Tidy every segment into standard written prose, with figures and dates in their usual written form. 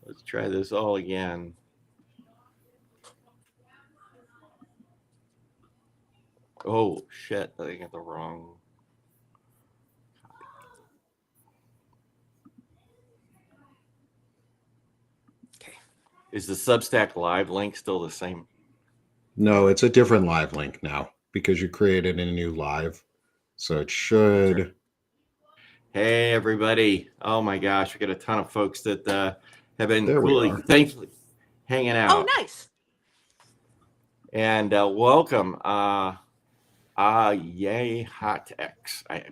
Let's try this all again. Oh shit! I got the wrong. Okay. Is the Substack Live link still the same? No, it's a different live link now because you created a new live. So it should. Hey everybody! Oh my gosh, we got a ton of folks that have been There we coolly, are. thankfully, hanging Oh, out. nice. And welcome. Yay, hot X. Sorry,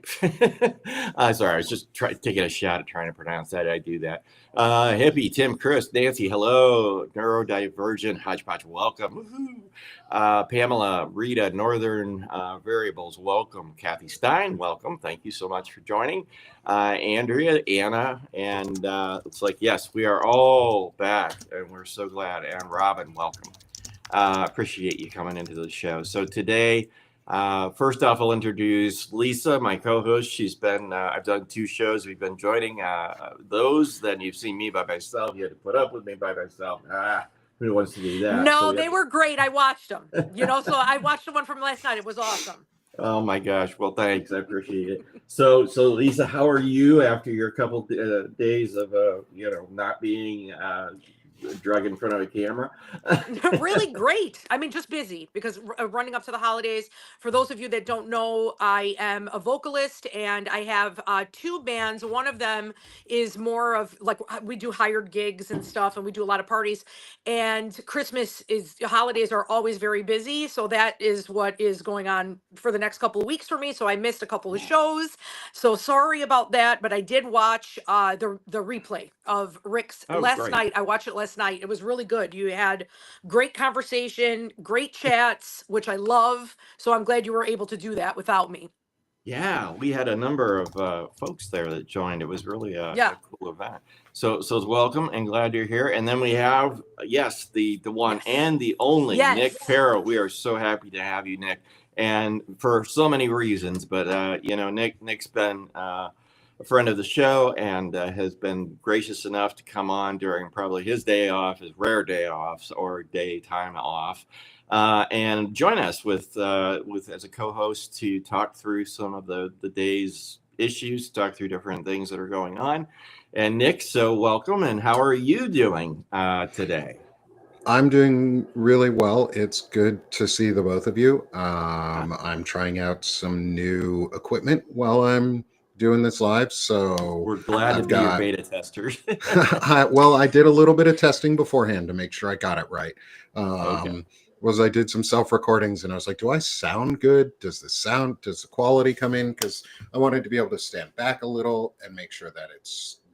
I was just taking a shot at trying to pronounce that. I do that. Hippie, Tim, Chris, Nancy, hello. Neurodivergent, Hodgepodge, welcome. Woohoo. Pamela, Rita, Northern Variables, welcome. Kathy Stein, welcome. Thank you so much for joining. Andrea, Anna, and it's like, yes, we are all back, and we're so glad. And Robin, welcome. Appreciate you coming into the show. So today, first off, I'll introduce Lisa, my co-host. She's been, I've done 2 shows. We've been joining those. Then you've seen me by myself. You had to put up with me by myself. Who wants to do that? No, they were great. I watched them. So I watched the one from last night. It was awesome. Oh my gosh. Well, thanks. I appreciate it. So Lisa, how are you after your couple days of, not being drug in front of a camera? Really great. I mean, just busy because running up to the holidays. For those of you that don't know, I am a vocalist and I have 2 bands. One of them is more of like we do hired gigs and stuff, and we do a lot of parties. And holidays are always very busy. So that is what is going on for the next couple of weeks for me. So I missed a couple of shows. So sorry about that, but I did watch the replay of Rick's last night. I watched it last night. It was really good. You had great conversation, great chats, which I love. So I'm glad you were able to do that without me. Yeah, we had a number of folks there that joined. It was really a cool event. So welcome and glad you're here. And then we have, yes, the one and the only Nick Paro. We are so happy to have you, Nick. And for so many reasons, but Nick's been a friend of the show and has been gracious enough to come on during probably his day off, his rare day offs or daytime off, and join us with as a co-host to talk through some of the day's issues, talk through different things that are going on. And Nick, so welcome. And how are you doing today? I'm doing really well. It's good to see the both of you. I'm trying out some new equipment while I'm doing this live, so we're glad to be your beta testers. I did a little bit of testing beforehand to make sure I got it right. I did some self-recordings and I was like, do I sound good? Does the quality come in? Because I wanted to be able to stand back a little and make sure that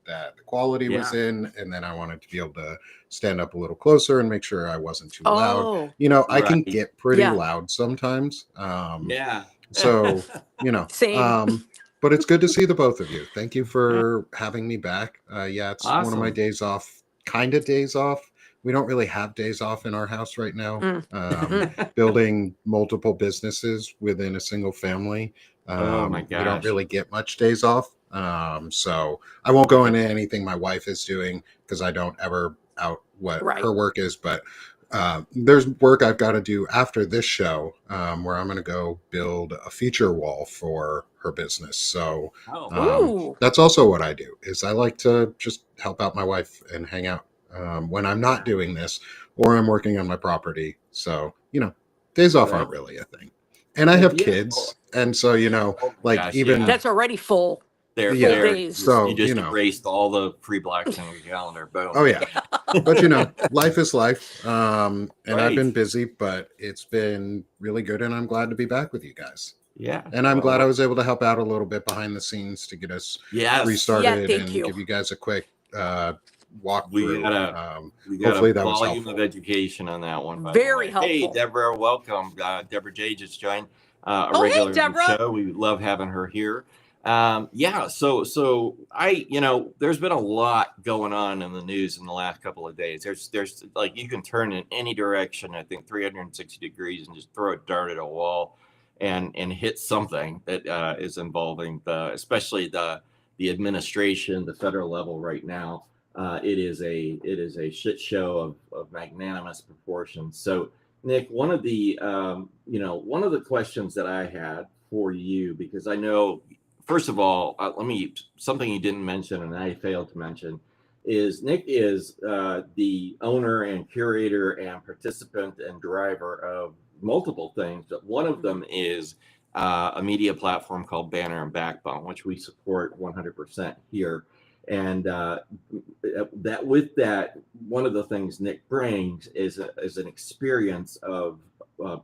the quality was in, and then I wanted to be able to stand up a little closer and make sure I wasn't too loud. I can get pretty loud sometimes. So, Same. but it's good to see the both of you. Thank you for having me back. It's awesome. One of my days off. We don't really have days off in our house right now. Building multiple businesses within a single family. Oh my gosh. We don't really get much days off. So I won't go into anything my wife is doing because I don't ever out what her work is, but there's work I've got to do after this show where I'm going to go build a feature wall for her business. So that's also what I do is I like to just help out my wife and hang out when I'm not doing this or I'm working on my property. So, days off aren't really a thing. And I have kids. And so, that's already full. Days. So you just erased all the free blocks in your calendar. Boom. Oh yeah. But life is life. And I've been busy, but it's been really good. And I'm glad to be back with you guys. Yeah. And I'm glad I was able to help out a little bit behind the scenes to get us restarted give you guys a quick walk through. We got hopefully that was volume of education on that one. Very helpful. Hey, Deborah, welcome. Deborah J just joined a regular show. We love having her here. So I, there's been a lot going on in the news in the last couple of days. There's like, you can turn in any direction, I think 360 degrees and just throw a dart at a wall and hit something that is involving especially the administration, the federal level right now. it is a shit show of magnanimous proportions. So, Nick, one of the one of the questions that I had for you, because I know, first of all, something you didn't mention and I failed to mention is Nick is the owner and curator and participant and driver of multiple things, but one of them is a media platform called Banner and Backbone, which we support 100% here. And that, one of the things Nick brings is an experience of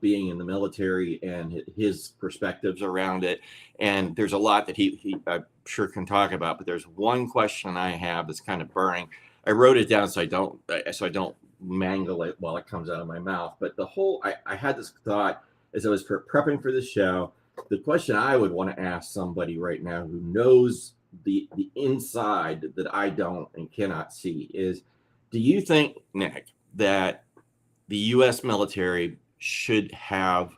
being in the military and his perspectives around it. And there's a lot that he I'm sure can talk about, but there's one question I have that's kind of burning. I wrote it down so I don't mangle it while it comes out of my mouth. But I had this thought as I was prepping for the show. The question I would want to ask somebody right now who knows the inside that I don't and cannot see is, do you think, Nick, that the U.S. military should have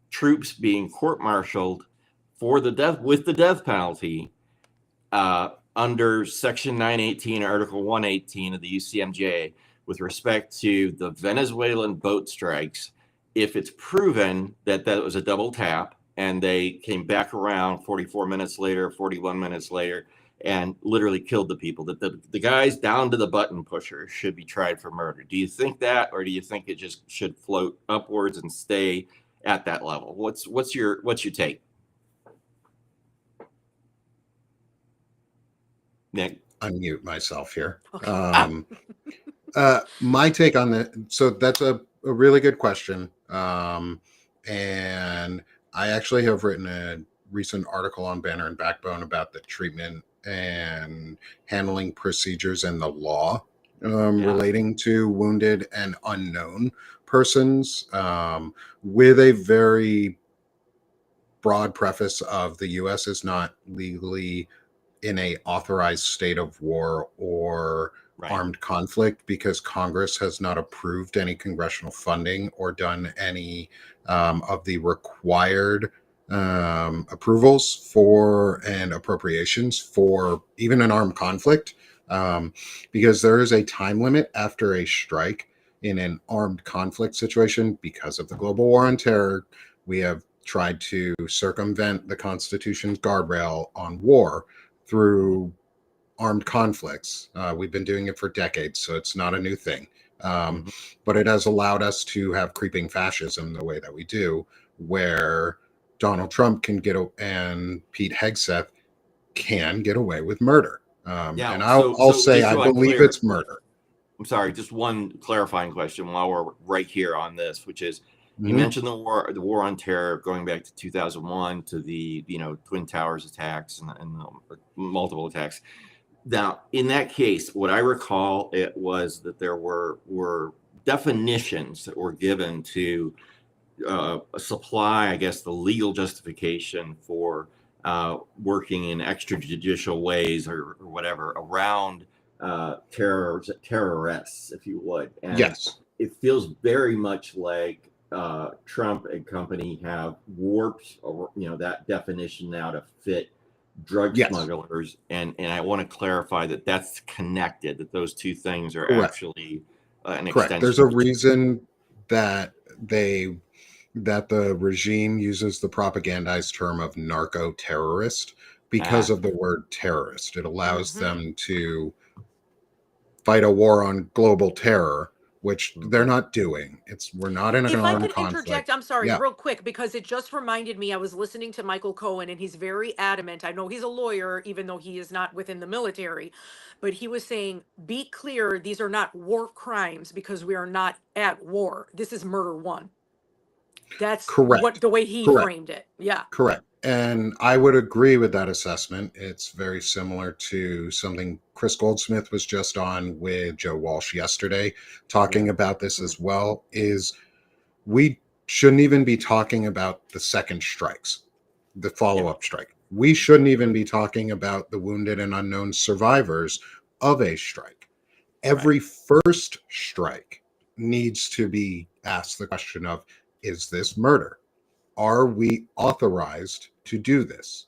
troops being court-martialed for the death penalty under Section 918, Article 118 of the UCMJ with respect to the Venezuelan boat strikes if it's proven that was a double tap and they came back around 44 minutes later, 41 minutes later, and literally killed the people, that the guys down to the button pusher should be tried for murder? Do you think that, or do you think it just should float upwards and stay at that level? What's your take, Nick? Unmute myself here. Okay. My take on that. So that's a really good question. And I actually have written a recent article on Banner and Backbone about the treatment and handling procedures and the law relating to wounded and unknown persons, with a very broad preface of the U.S. is not legally in a authorized state of war or armed conflict because Congress has not approved any congressional funding or done any of the required approvals for and appropriations for even an armed conflict, because there is a time limit after a strike in an armed conflict situation. Because of the global war on terror, we have tried to circumvent the Constitution's guardrail on war through armed conflicts. We've been doing it for decades, so it's not a new thing. But it has allowed us to have creeping fascism the way that we do, where Donald Trump can and Pete Hegseth can get away with murder. And I'll say I believe it's murder. I'm sorry, just one clarifying question while we're right here on this, which is, you mentioned the war on terror going back to 2001 to the Twin Towers attacks and multiple attacks. Now, in that case, what I recall it was that there were definitions that were given to supply, I guess, the legal justification for working in extrajudicial ways or whatever around terrorists, if you would. And yes, it feels very much like Trump and company have warped, that definition now to fit drug smugglers, and I want to clarify that that's connected. That those two things are actually an extension. There's a reason that the regime uses the propagandized term of narco-terrorist because of the word terrorist. It allows them to fight a war on global terror, which they're not doing. We're not in an armed conflict. If I could interject, I'm sorry, real quick, because it just reminded me, I was listening to Michael Cohen and he's very adamant. I know he's a lawyer, even though he is not within the military, but he was saying, be clear, these are not war crimes because we are not at war. This is murder one. That's correct. The way he framed it. Yeah. Correct. And I would agree with that assessment. It's very similar to something Chris Goldsmith was just on with Joe Walsh yesterday, talking about this as well, is we shouldn't even be talking about the second strikes, the follow-up strike. We shouldn't even be talking about the wounded and unknown survivors of a strike. Every first strike needs to be asked the question of, is this murder? Are we authorized to do this?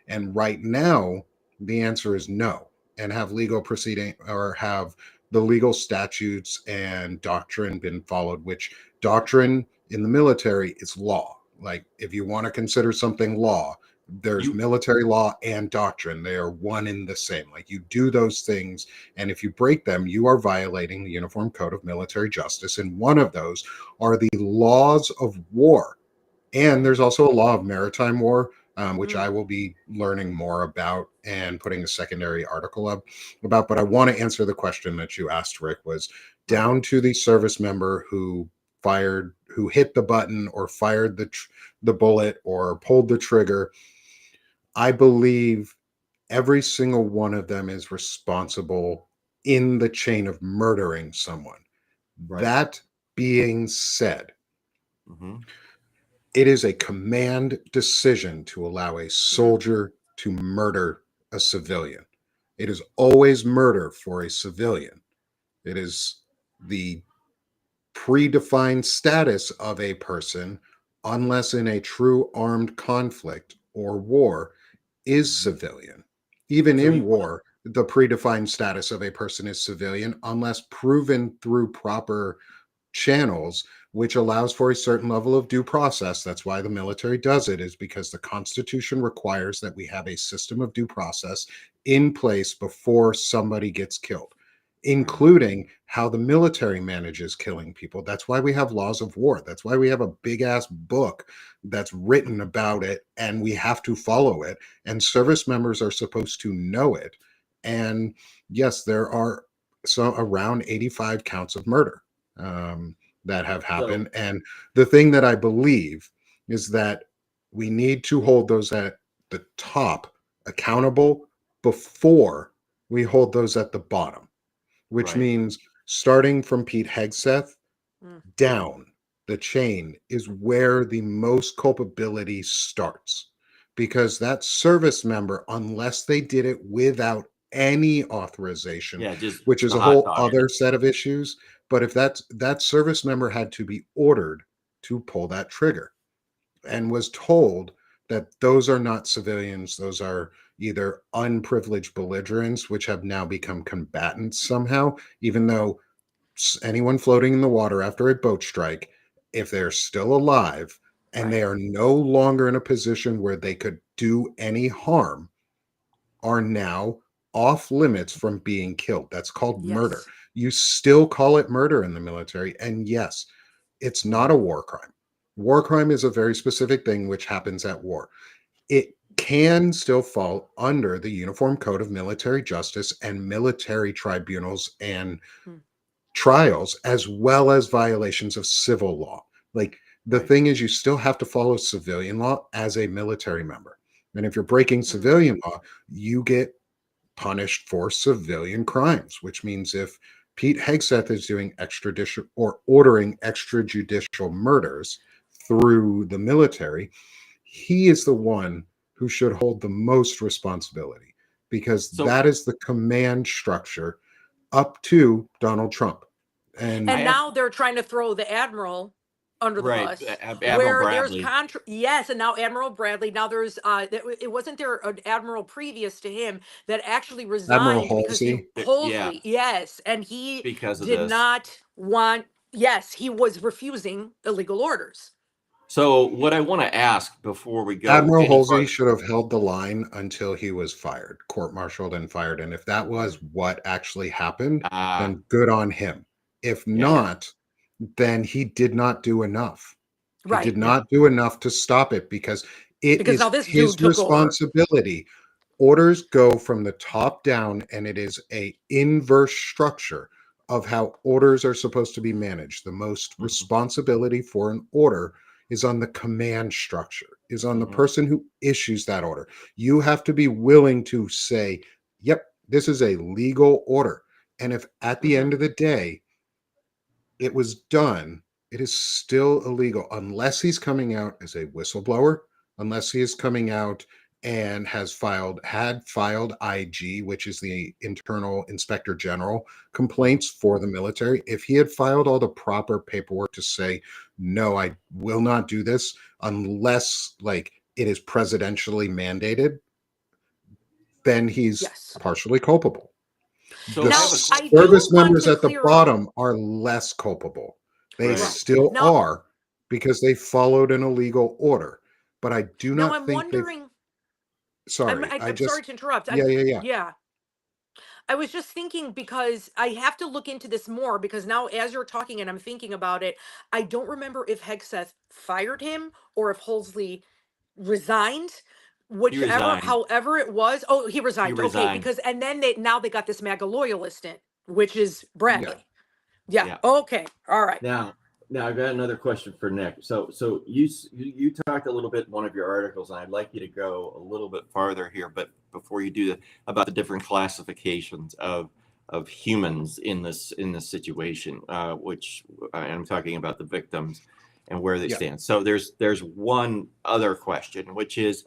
And right now, the answer is no. and have legal proceeding, or have the legal statutes and doctrine been followed, which doctrine in the military is law. Like, if you want to consider something law, there's military law and doctrine. They are one and the same. Like, you do those things, and if you break them, you are violating the Uniform Code of Military Justice. And one of those are the laws of war. And there's also a law of maritime war, which I will be learning more about and putting a secondary article up about. But I want to answer the question that you asked, Rick, was down to the service member who hit the button or fired the bullet or pulled the trigger. I believe every single one of them is responsible in the chain of murdering someone. Right. That being said, it is a command decision to allow a soldier to murder a civilian. It is always murder for a civilian. It is the predefined status of a person, unless in a true armed conflict or war, is civilian. Even in war, the predefined status of a person is civilian, unless proven through proper channels, which allows for a certain level of due process. That's why the military does it, is because the Constitution requires that we have a system of due process in place before somebody gets killed, including how the military manages killing people. That's why we have laws of war. That's why we have a big ass book that's written about it, and we have to follow it. And service members are supposed to know it. And yes, there are around 85 counts of murder that have happened. And the thing that I believe is that we need to hold those at the top accountable before we hold those at the bottom, which means starting from Pete Hegseth down the chain is where the most culpability starts, because that service member, unless they did it without any authorization, which is a whole other set of issues. But if that service member had to be ordered to pull that trigger and was told that those are not civilians, those are either unprivileged belligerents, which have now become combatants somehow, even though anyone floating in the water after a boat strike, if they're still alive and they are no longer in a position where they could do any harm, are now off limits from being killed. That's called murder. You still call it murder in the military. And yes, it's not a war crime. War crime is a very specific thing which happens at war. It can still fall under the Uniform Code of Military Justice and military tribunals and trials, as well as violations of civil law. Like, the thing is, you still have to follow civilian law as a military member. And if you're breaking civilian law, you get punished for civilian crimes, which means if Pete Hegseth is doing extradition or ordering extrajudicial murders through the military, he is the one who should hold the most responsibility, because that is the command structure up to Donald Trump. And now they're trying to throw the admiral under the bus, Admiral where Bradley. Yes, and now Admiral Bradley. Now there's it wasn't there an admiral previous to him that actually resigned because Halsey, yes, and he did not want. Yes, he was refusing illegal orders. So what I want to ask before we go, Admiral Halsey should have held the line until he was fired, court-martialed and fired. And if that was what actually happened, then good on him. If not, then he did not do enough. He did not do enough to stop it, because it is his responsibility. Orders go from the top down, and it is a inverse structure of how orders are supposed to be managed. The most responsibility for an order is on the command structure, is on the person who issues that order. You have to be willing to say, yep, this is a legal order. And if at the end of the day it was done, it is still illegal, unless he's coming out as a whistleblower, unless he is coming out and had filed IG, which is the Internal Inspector General, complaints for the military. If he had filed all the proper paperwork to say, no, I will not do this unless, like, it is presidentially mandated, then he's Yes. partially culpable. So The Now, I service do want members to at the clear up. bottom are less culpable. They Right. still Now, are, because they followed an illegal order. But I do now not I'm think they've. wondering. Sorry, I'm sorry to interrupt. yeah. Yeah. I was just thinking because I have to look into this more because now as you're talking and I'm thinking about it, I don't remember if Hegseth fired him or if Halsey resigned, He whichever, resigned. however it was. Oh, he He resigned. Okay, resigned. because and then they got this MAGA loyalist in, which is Yeah. Bradley. Yeah. Yeah. Okay. All right. Now, I've got another question for Nick. So you talked a little bit in one of your articles, and I'd like you to go a little bit farther here. But before you do that, about the different classifications of humans in this situation, which I'm talking about the victims and where they stand. So there's one other question, which is,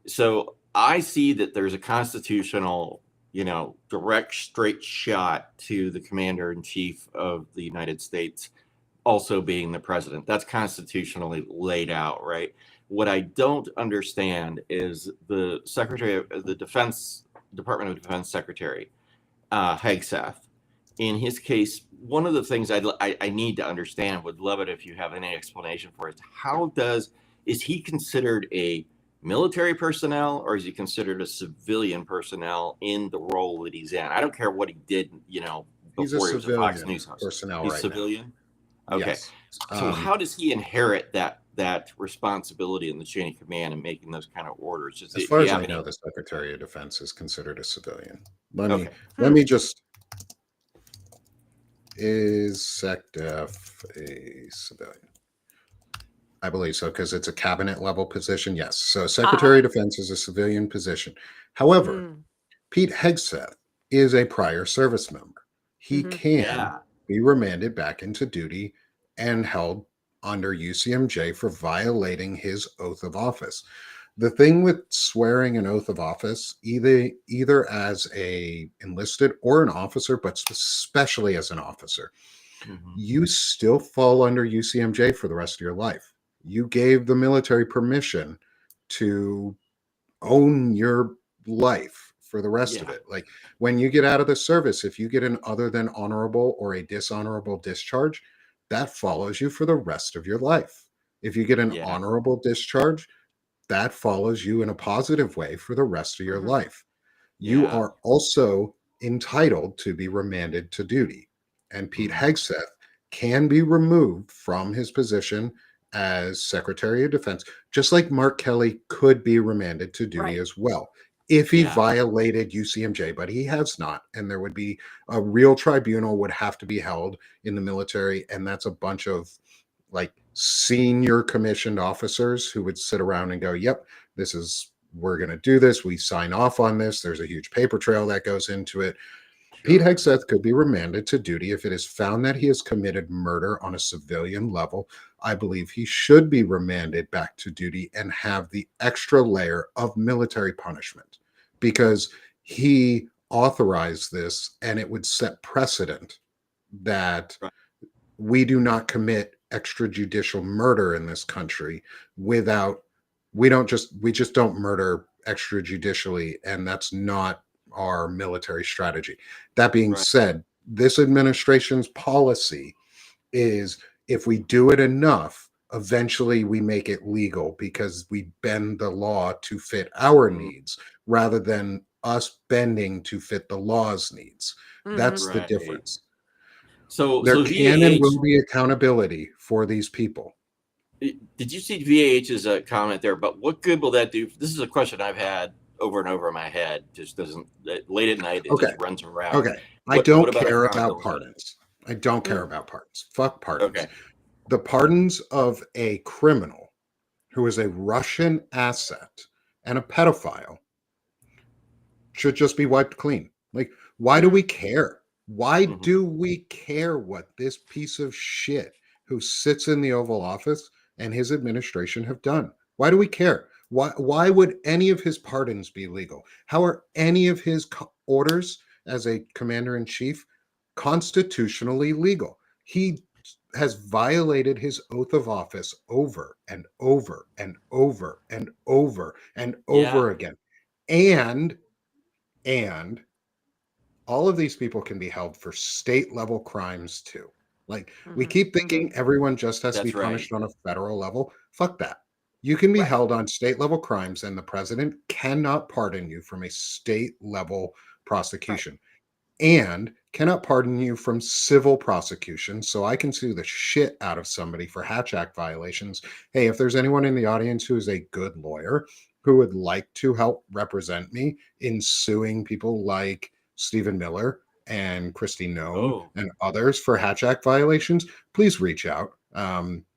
so I see that there's a constitutional, direct straight shot to the commander in chief of the United States also being the president. That's constitutionally laid out, right? What I don't understand is the Secretary of the Defense, Department of Defense Secretary, Hegseth. In his case, one of the things I need to understand, would love it if you have any explanation for it. Is he considered a military personnel, or is he considered a civilian personnel in the role that he's in? I don't care what he did, before he was a Fox News host. Personnel he's right civilian. Now. Okay. Yes. So how does he inherit that responsibility in the chain of command and making those kind of orders? As far as I know, the Secretary of Defense is considered a civilian. Let me just. Is SecDef a civilian? I believe so, because it's a cabinet level position. Yes. So Secretary of Defense is a civilian position. However, Pete Hegseth is a prior service member. He can be remanded back into duty and held under UCMJ for violating his oath of office. The thing with swearing an oath of office, either as a enlisted or an officer, but especially as an officer, you still fall under UCMJ for the rest of your life. You gave the military permission to own your life for the rest of it. Like when you get out of the service, if you get an other than honorable or a dishonorable discharge, that follows you for the rest of your life. If you get an honorable discharge, that follows you in a positive way for the rest of your life. You are also entitled to be remanded to duty. And Pete Hegseth can be removed from his position as Secretary of Defense, just like Mark Kelly could be remanded to duty as well, if he violated UCMJ, but he has not. And there would be a real tribunal would have to be held in the military. And that's a bunch of like senior commissioned officers who would sit around and go, yep, we're going to do this. We sign off on this. There's a huge paper trail that goes into it. Pete Hegseth could be remanded to duty if it is found that he has committed murder on a civilian level. I believe he should be remanded back to duty and have the extra layer of military punishment, because he authorized this and it would set precedent that we do not commit extrajudicial murder in this country we just don't murder extrajudicially, and that's not our military strategy. That being said, this administration's policy is if we do it enough, eventually we make it legal because we bend the law to fit our needs rather than us bending to fit the law's needs. That's the difference. So there can and will be accountability for these people. Did you see VAH's comment there? But what good will that do? This is a question I've had over and over in my head. Just doesn't, late at night, it just runs around. Okay. I don't care about pardons. I don't care about pardons. Fuck pardons. Okay. The pardons of a criminal who is a Russian asset and a pedophile should just be wiped clean. Like, why do we care? Why do we care what this piece of shit who sits in the Oval Office and his administration have done? Why do we care? Why would any of his pardons be legal? How are any of his orders as a commander-in-chief constitutionally legal? He has violated his oath of office over and over and over and over and over again. And And all of these people can be held for state level crimes too. Like, we keep thinking everyone just has to be That's right. punished on a federal level. Fuck that. You can be Right. held on state level crimes, and the president cannot pardon you from a state level prosecution and cannot pardon you from civil prosecution. So I can sue the shit out of somebody for Hatch Act violations. Hey, if there's anyone in the audience who is a good lawyer who would like to help represent me in suing people like Stephen Miller and Christy Nome and others for Hatch Act violations, please reach out.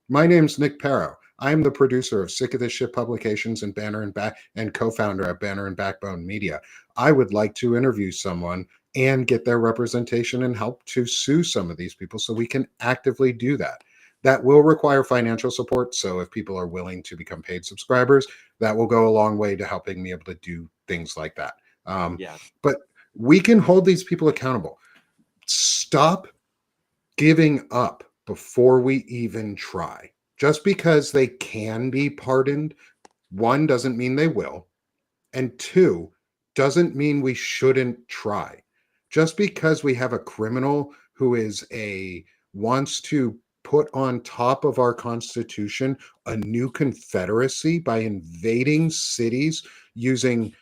My name's Nick Paro. I'm the producer of Sick of This Shit Publications and Banner and Back and co-founder at Banner and Backbone Media. I would like to interview someone and get their representation and help to sue some of these people so we can actively do that. That will require financial support. So if people are willing to become paid subscribers, that will go a long way to helping me able to do things like that. But we can hold these people accountable. Stop giving up before we even try. Just because they can be pardoned, one, doesn't mean they will. And two, doesn't mean we shouldn't try. Just because we have a criminal who wants to put on top of our Constitution a new confederacy by invading cities using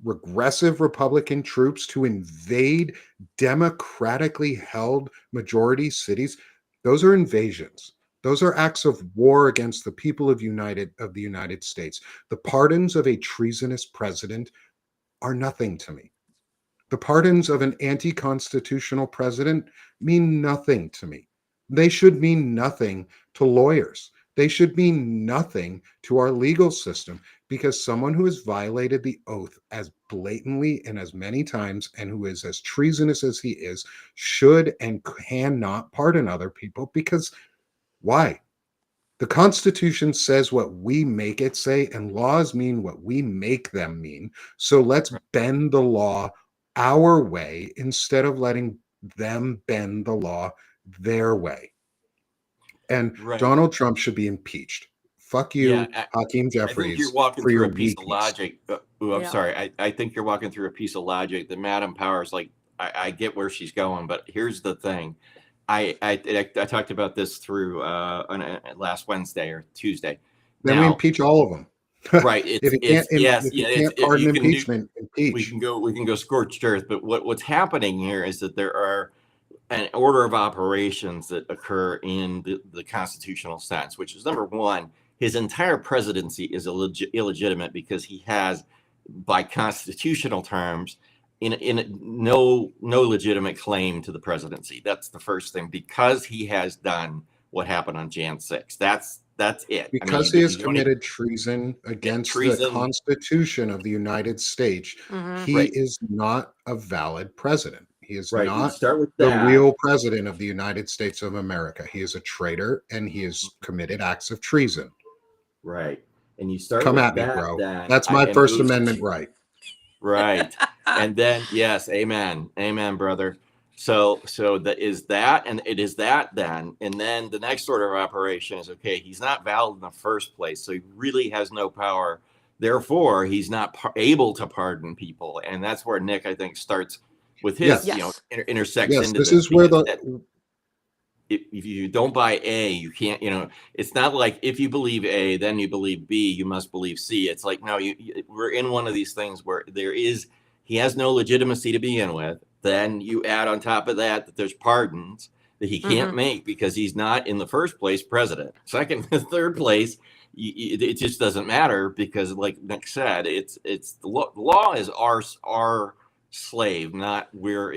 regressive Republican troops to invade democratically held majority cities, those are invasions. Those are acts of war against the people of the United States. The pardons of a treasonous president are nothing to me. The pardons of an anti-constitutional president mean nothing to me. They should mean nothing to lawyers. They should mean nothing to our legal system, because someone who has violated the oath as blatantly and as many times and who is as treasonous as he is should and cannot pardon other people. Because why? The Constitution says what we make it say, and laws mean what we make them mean. So let's bend the law our way instead of letting them bend the law their way. And Donald Trump should be impeached. Fuck you, Hakeem Jeffries. I think you're walking through a piece of logic. I'm Yeah. sorry. I think you're walking through a piece of logic that Madam Power's like, I get where she's going, but here's the thing. I talked about this through last Wednesday or Tuesday. Then we impeach all of them. Right. If you can't pardon impeachment, impeach. We can go scorched earth. But what's happening here is that there are an order of operations that occur in the constitutional sense, which is number one, his entire presidency is illegitimate because he has, by constitutional terms, in no legitimate claim to the presidency. That's the first thing, because he has done what happened on Jan 6. That's it. Because he has committed treason against the Constitution of the United States. He is not a valid president. He is not the real president of the United States of America. He is a traitor, and he has committed acts of treason. Right. And you start Come with at me, bro. That's my First Amendment right. Right. And then, yes, amen. Amen, brother. So that is that, and it is that then. And then the next order of operation is, okay, he's not valid in the first place, so he really has no power. Therefore, he's not able to pardon people. And that's where Nick, I think, starts with his, intersects into this. This is where if you don't buy A, you can't, it's not like if you believe A, then you believe B, you must believe C. It's like, no, we're in one of these things where he has no legitimacy to begin with. Then you add on top of that there's pardons that he can't make because he's not in the first place president. Second, third place, it just doesn't matter because, like Nick said, it's the law is our slave, not we're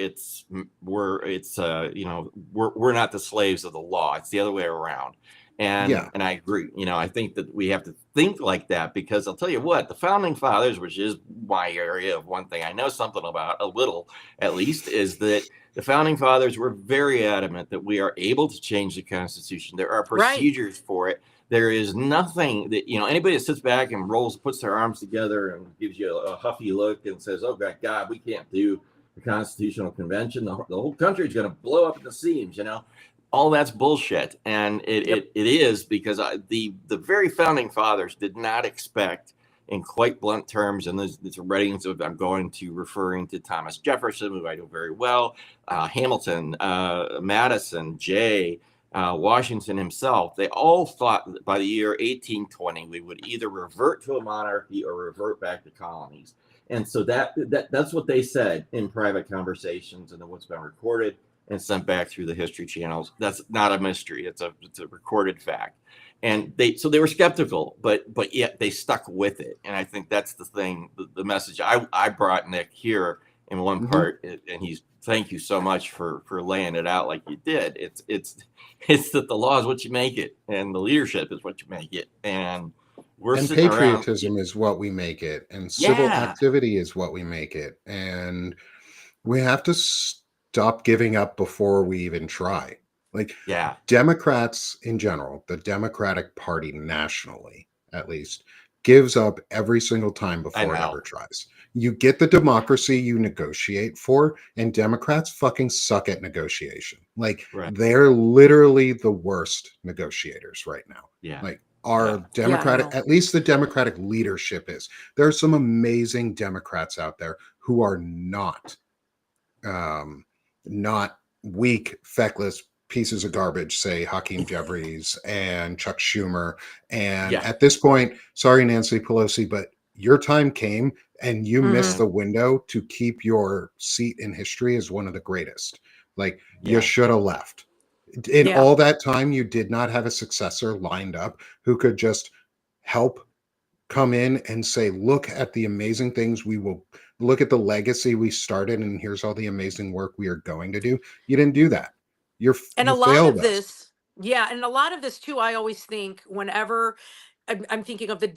not the slaves of the law. It's the other way around. And I agree. I think that we have to think like that, because I'll tell you what, the founding fathers, which is my area of one thing I know something about, a little at least, is that the founding fathers were very adamant that we are able to change the Constitution. There are procedures for it. There is nothing that, anybody that sits back and puts their arms together and gives you a huffy look and says, oh, God, we can't do the Constitutional Convention. The whole country is going to blow up at the seams, all that's bullshit. And it is, because the very founding fathers did not expect in quite blunt terms, and there's writings of I'm going to referring to Thomas Jefferson, who I know very well, Hamilton, Madison, Jay, Washington himself. They all thought that by the year 1820 we would either revert to a monarchy or revert back to colonies. And so that's what they said in private conversations, and then what's been recorded and sent back through the history channels. That's not a mystery. It's a recorded fact. And they were skeptical, but yet they stuck with it. And I think that's the thing, the message I brought Nick here in one part, and he's thank you so much for laying it out like you did. It's that the law is what you make it, and the leadership is what you make it. And patriotism is what we make it, and civil activity is what we make it. And we have to stop giving up before we even try. Like, Democrats in general, the Democratic Party nationally, at least, gives up every single time before it ever tries. You get the democracy you negotiate for, and Democrats fucking suck at negotiation. Like, they're literally the worst negotiators right now. Like, our Democratic, at least the Democratic leadership is. There are some amazing Democrats out there who are not weak, feckless pieces of garbage, say Hakeem Jeffries and Chuck Schumer. And at this point, sorry, Nancy Pelosi, but your time came and you missed the window to keep your seat in history as one of the greatest. Like, you should have left. In all that time, you did not have a successor lined up who could just help come in and say, look at the amazing things we will, look at the legacy we started, and here's all the amazing work we are going to do. You didn't do that. And a lot of this, and a lot of this too, I always think whenever I'm thinking of the,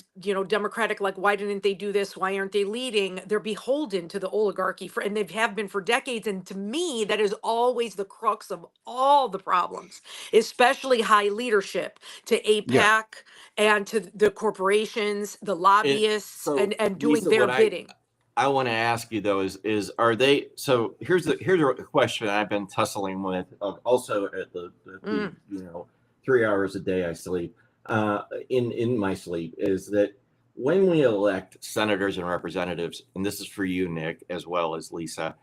Democratic, like, why didn't they do this? Why aren't they leading? They're beholden to the oligarchy and they have been for decades. And to me, that is always the crux of all the problems, especially high leadership, to APAC and to the corporations, the lobbyists, and doing Lisa, their bidding. I want to ask you though is are they, so here's a question I've been tussling with, also at the 3 hours a day I sleep in my sleep, is that when we elect senators and representatives, and this is for you, Nick, as well as Lisa,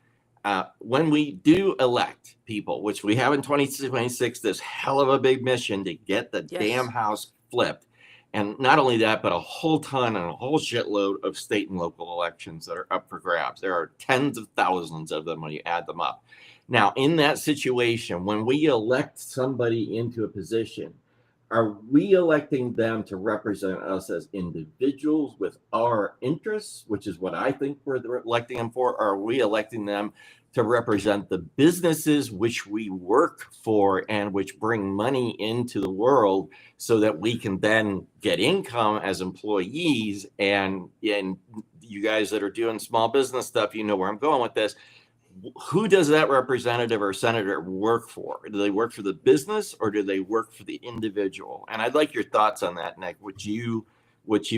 when we do elect people, which we have in 2026, this hell of a big mission to get the damn house flipped. And not only that, but a whole ton and a whole shitload of state and local elections that are up for grabs. There are tens of thousands of them when you add them up. Now, in that situation, when we elect somebody into a position, are we electing them to represent us as individuals with our interests, which is what I think we're electing them for? Or are we electing them to represent the businesses which we work for and which bring money into the world so that we can then get income as employees? And you guys that are doing small business stuff, you know where I'm going with this. Who does that representative or senator work for? Do they work for the business or do they work for the individual? And I'd like your thoughts on that, Nick, which you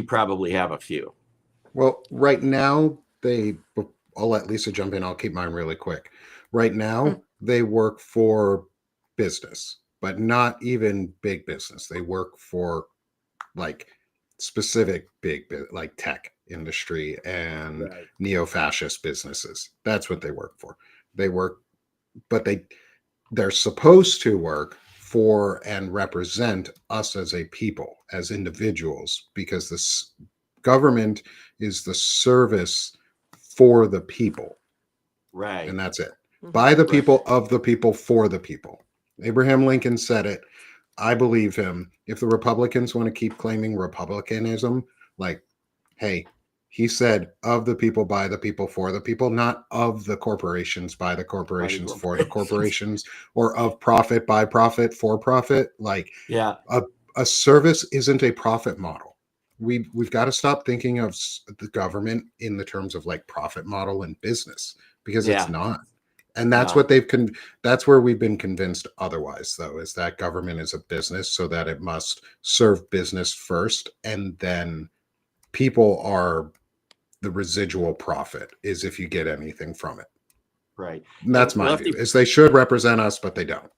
probably have a few. Well, right now, I'll let Lisa jump in. I'll keep mine really quick. Right now, they work for business, but not even big business. They work for like specific big, like tech industry and neo-fascist businesses. That's what they work for. They work, but they're supposed to work for and represent us as a people, as individuals, because this government is the service for the people. Right. And that's it. By the people, of the people, for the people. Abraham Lincoln said it. I believe him. If the Republicans want to keep claiming republicanism, like, hey, he said of the people, by the people, for the people, not of the corporations, by the corporations, for the corporations, or of profit, by profit, for profit. Like, a service isn't a profit model. We've got to stop thinking of the government in the terms of like profit model and business, because it's not. And that's what that's where we've been convinced otherwise, though, is that government is a business, so that it must serve business first, and then people are the residual profit, is if you get anything from it. Right. And that's my view, is they should represent us, but they don't.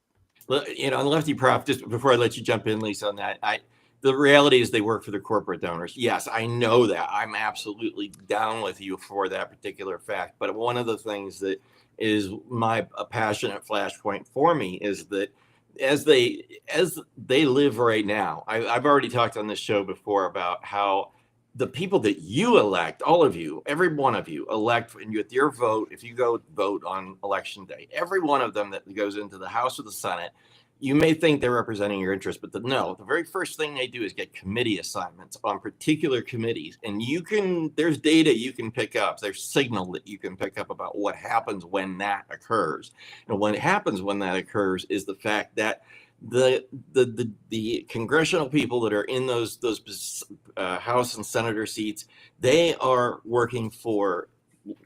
And Lefty Prof, just before I let you jump in, Lisa, on that, the reality is they work for the corporate donors. Yes, I know that. I'm absolutely down with you for that particular fact. But one of the things that is a passionate flashpoint for me is that as they live right now, I've already talked on this show before about how the people that you elect, all of you, every one of you elect, and with your vote, if you go vote on election day, every one of them that goes into the House or the Senate, you may think they're representing your interest, but no, the very first thing they do is get committee assignments on particular committees. And there's data you can pick up, there's signal that you can pick up about what happens when that occurs. And what happens when that occurs is the fact that the congressional people that are in those House and Senator seats, they are working for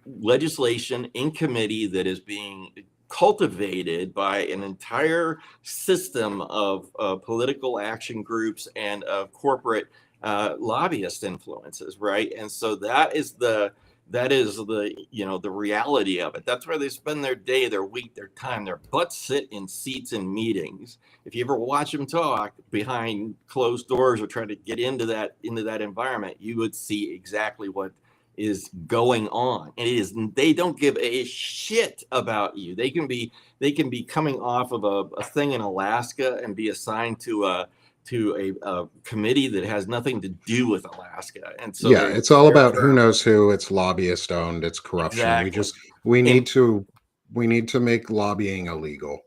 legislation in committee that is being cultivated by an entire system of political action groups and of corporate lobbyist influences, right? And so that is the the reality of it. That's where they spend their day, their week, their time. Their butts sit in seats in meetings. If you ever watch them talk behind closed doors or try to get into that environment, you would see exactly what is going on. And they don't give a shit about you. They can be coming off of a thing in Alaska and be assigned to a committee that has nothing to do with Alaska. And so yeah, it's all about who knows who. It's lobbyist owned. It's corruption. Exactly. We need to make lobbying illegal.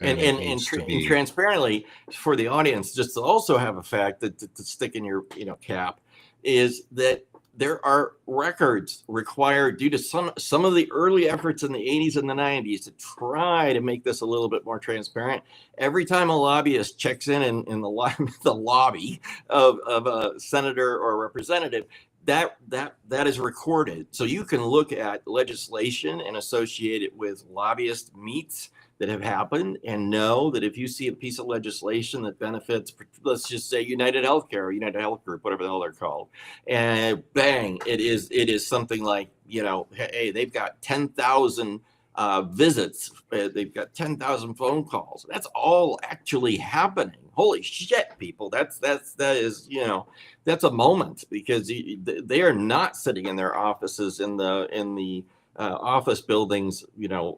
And transparently for the audience, just to also have a fact that to stick in your cap, is that there are records required due to some of the early efforts in the 80s and the 90s to try to make this a little bit more transparent. Every time a lobbyist checks in the lobby of a senator or a representative, that is recorded. So you can look at legislation and associate it with lobbyist meets that have happened, and know that if you see a piece of legislation that benefits, let's just say United Healthcare or United Health Group, whatever the hell they're called, and bang, it is something like, hey, they've got 10,000 visits, they've got 10,000 phone calls. That's all actually happening. Holy shit, people! That is that's a moment, because they are not sitting in their offices in the office buildings,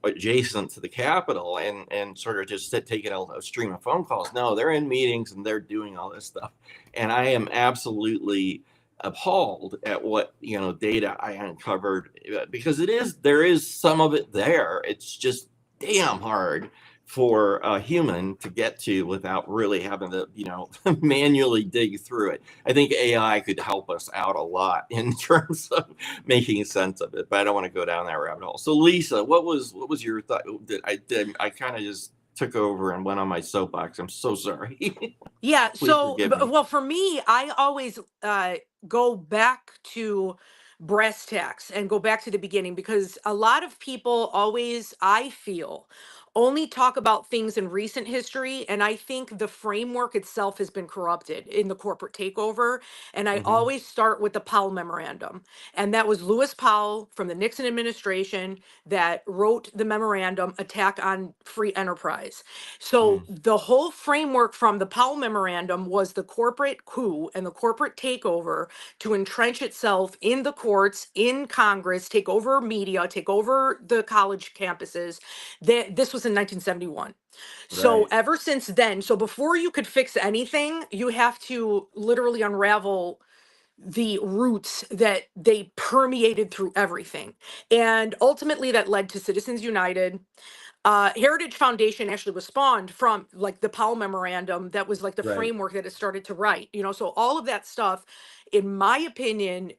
adjacent to the Capitol, and sort of just taking a stream of phone calls. No, they're in meetings and they're doing all this stuff. And I am absolutely appalled at what data I uncovered, because there is some of it there. It's just damn hard for a human to get to without really having to manually dig through it. I think AI could help us out a lot in terms of making sense of it, but I don't want to go down that rabbit hole. So Lisa, what was your thought? I kind of just took over and went on my soapbox. I'm so sorry. Yeah. So, forgive me. well, for me, I always go back to brass tacks and go back to the beginning, because a lot of people always, I feel, only talk about things in recent history. And I think the framework itself has been corrupted in the corporate takeover. And I always start with the Powell Memorandum. And that was Lewis Powell from the Nixon administration that wrote the memorandum, Attack on Free Enterprise. So the whole framework from the Powell Memorandum was the corporate coup and the corporate takeover to entrench itself in the courts, in Congress, take over media, take over the college campuses. This was in 1971. So ever since then, so before you could fix anything, you have to literally unravel the roots that they permeated through everything. And ultimately that led to Citizens United. Heritage Foundation actually was spawned from like the Powell Memorandum. That was like the framework that it started to write, so all of that stuff, in my opinion,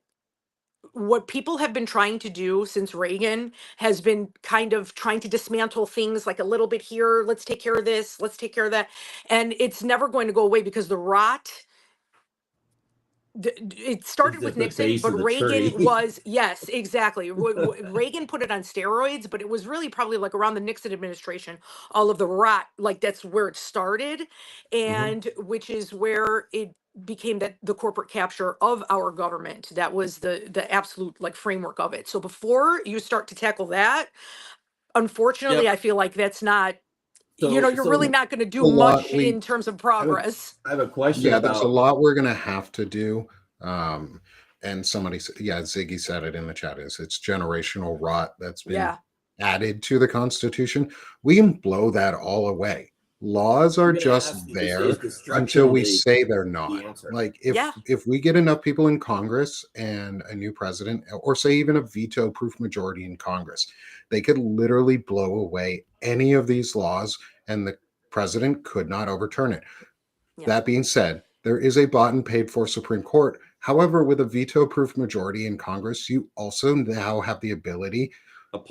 what people have been trying to do since Reagan has been kind of trying to dismantle things like a little bit here. Let's take care of this. Let's take care of that. And it's never going to go away, because the rot, it started with Nixon, but Reagan was, yes, exactly. Reagan put it on steroids, but it was really probably like around the Nixon administration, all of the rot, like that's where it started, and which is where it became that the corporate capture of our government. That was the absolute like framework of it. So before you start to tackle that, unfortunately, I feel like that's not you're really not going to do a lot much in terms of progress. I have a question yeah, about. there's a lot we're gonna have to do. And somebody said, yeah, Ziggy said it in the chat, it's generational rot that's been added to the Constitution. We can blow that all away. Laws are just there until we say they're not. Like if we get enough people in Congress and a new president, or say even a veto proof majority in Congress, they could literally blow away any of these laws and the president could not overturn it. That being said, there is a bought and paid for Supreme Court. However, with a veto proof majority in Congress, you also now have the ability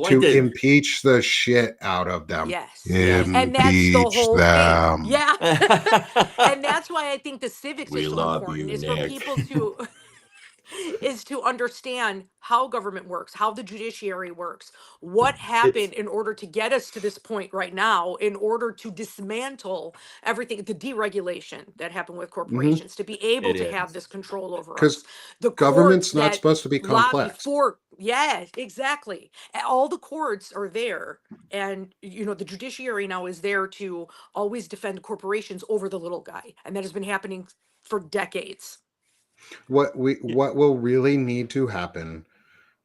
to impeach the shit out of them. Yes. Impeach and that's the whole them. thing. Yeah. And that's why I think the civics are so important, is for people to is to understand how government works, how the judiciary works, what happened in order to get us to this point right now, in order to dismantle everything, the deregulation that happened with corporations, to be able to have this control over us. The government's not supposed to be complex. Exactly. All the courts are there. And, the judiciary now is there to always defend corporations over the little guy. And that has been happening for decades. What will really need to happen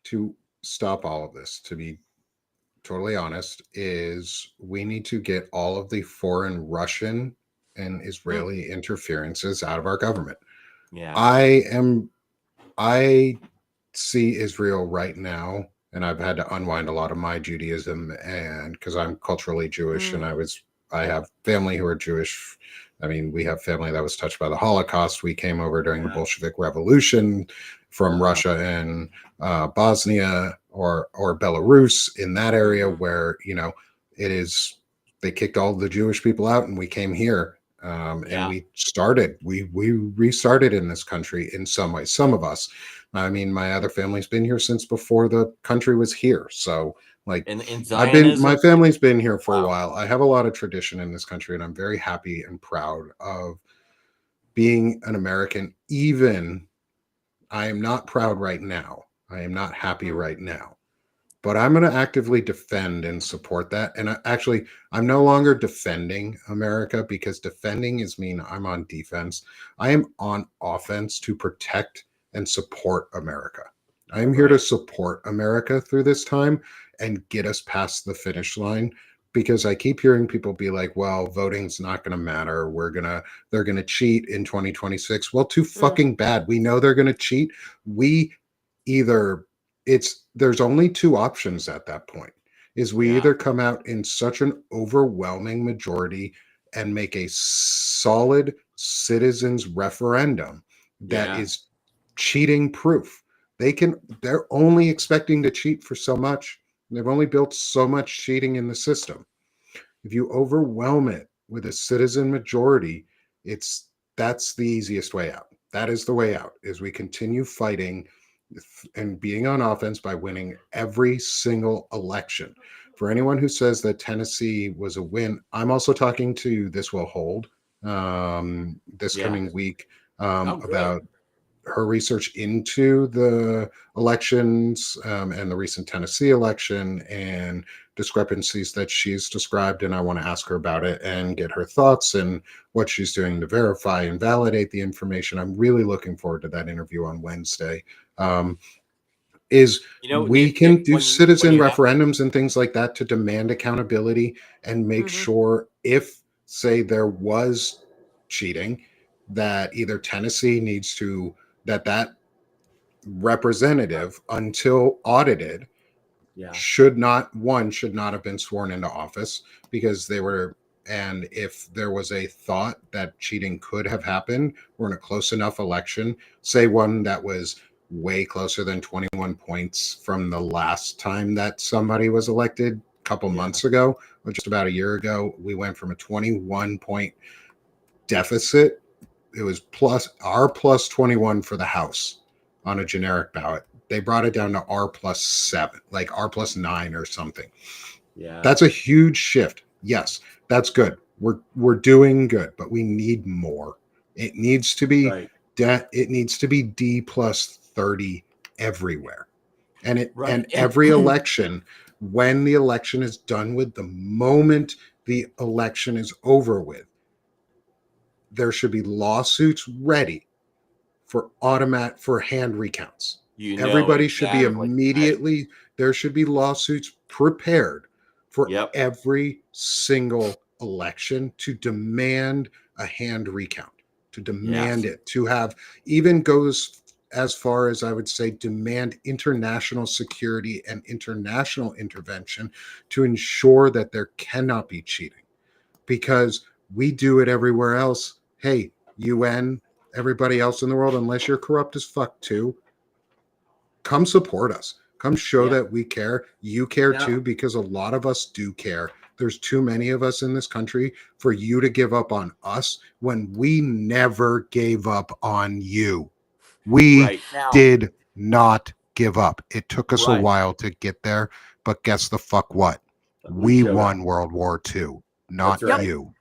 to stop all of this, to be totally honest, is we need to get all of the foreign Russian and Israeli interferences out of our government. Yeah. I see Israel right now, and I've had to unwind a lot of my Judaism, and because I'm culturally Jewish and I have family who are Jewish. I mean, we have family that was touched by the Holocaust. We came over during the Bolshevik Revolution from Russia and Bosnia or Belarus, in that area where, they kicked all the Jewish people out and we came here. And we restarted in this country in some ways. Some of us, I mean, my other family's been here since before the country was here. So my family's been here for a while. I have a lot of tradition in this country and I'm very happy and proud of being an American. Even I am not proud right now. I am not happy right now, but I'm going to actively defend and support that. And I'm no longer defending America, because defending is mean I'm on defense. I am on offense to protect and support America. I am here to support America through this time and get us past the finish line, because I keep hearing people be like, well, voting's not going to matter. They're going to cheat in 2026. Well, too fucking bad. We know they're going to cheat. There's only two options at that point. Is we either come out in such an overwhelming majority and make a solid citizens referendum that is cheating proof. They're only expecting to cheat for so much. They've only built so much cheating in the system. If you overwhelm it with a citizen majority, that's the easiest way out. That is the way out, is we continue fighting and being on offense by winning every single election. For anyone who says that Tennessee was a win, I'm also talking to This Will Hold this coming week about her research into the elections and the recent Tennessee election and discrepancies that she's described. And I want to ask her about it and get her thoughts and what she's doing to verify and validate the information. I'm really looking forward to that interview on Wednesday. We can do citizen referendums and things like that to demand accountability and make sure, if, say, there was cheating, that either Tennessee needs to, that representative, until audited, should not have been sworn into office, because they were, and if there was a thought that cheating could have happened, or in a close enough election, say one that was way closer than 21 points from the last time that somebody was elected a couple months ago, or just about a year ago, we went from a 21 point deficit. It was plus 21 for the House on a generic ballot. They brought it down to R+7, like R+9 or something. Yeah. That's a huge shift. Yes, that's good. We're doing good, but we need more. It needs to be it needs to be D+30 everywhere. And every election, when the election is done with, the moment the election is over with, there should be lawsuits ready for hand recounts. Everybody should be immediately, there should be lawsuits prepared for every single election to demand a hand recount, to demand it, to have, even goes as far as I would say, demand international security and international intervention to ensure that there cannot be cheating, because we do it everywhere else. Hey, UN, everybody else in the world, unless you're corrupt as fuck too, come support us. Come show that we care. You care too, because a lot of us do care. There's too many of us in this country for you to give up on us when we never gave up on you. We did not give up. It took us a while to get there, but guess the fuck what? We won World War II, not you.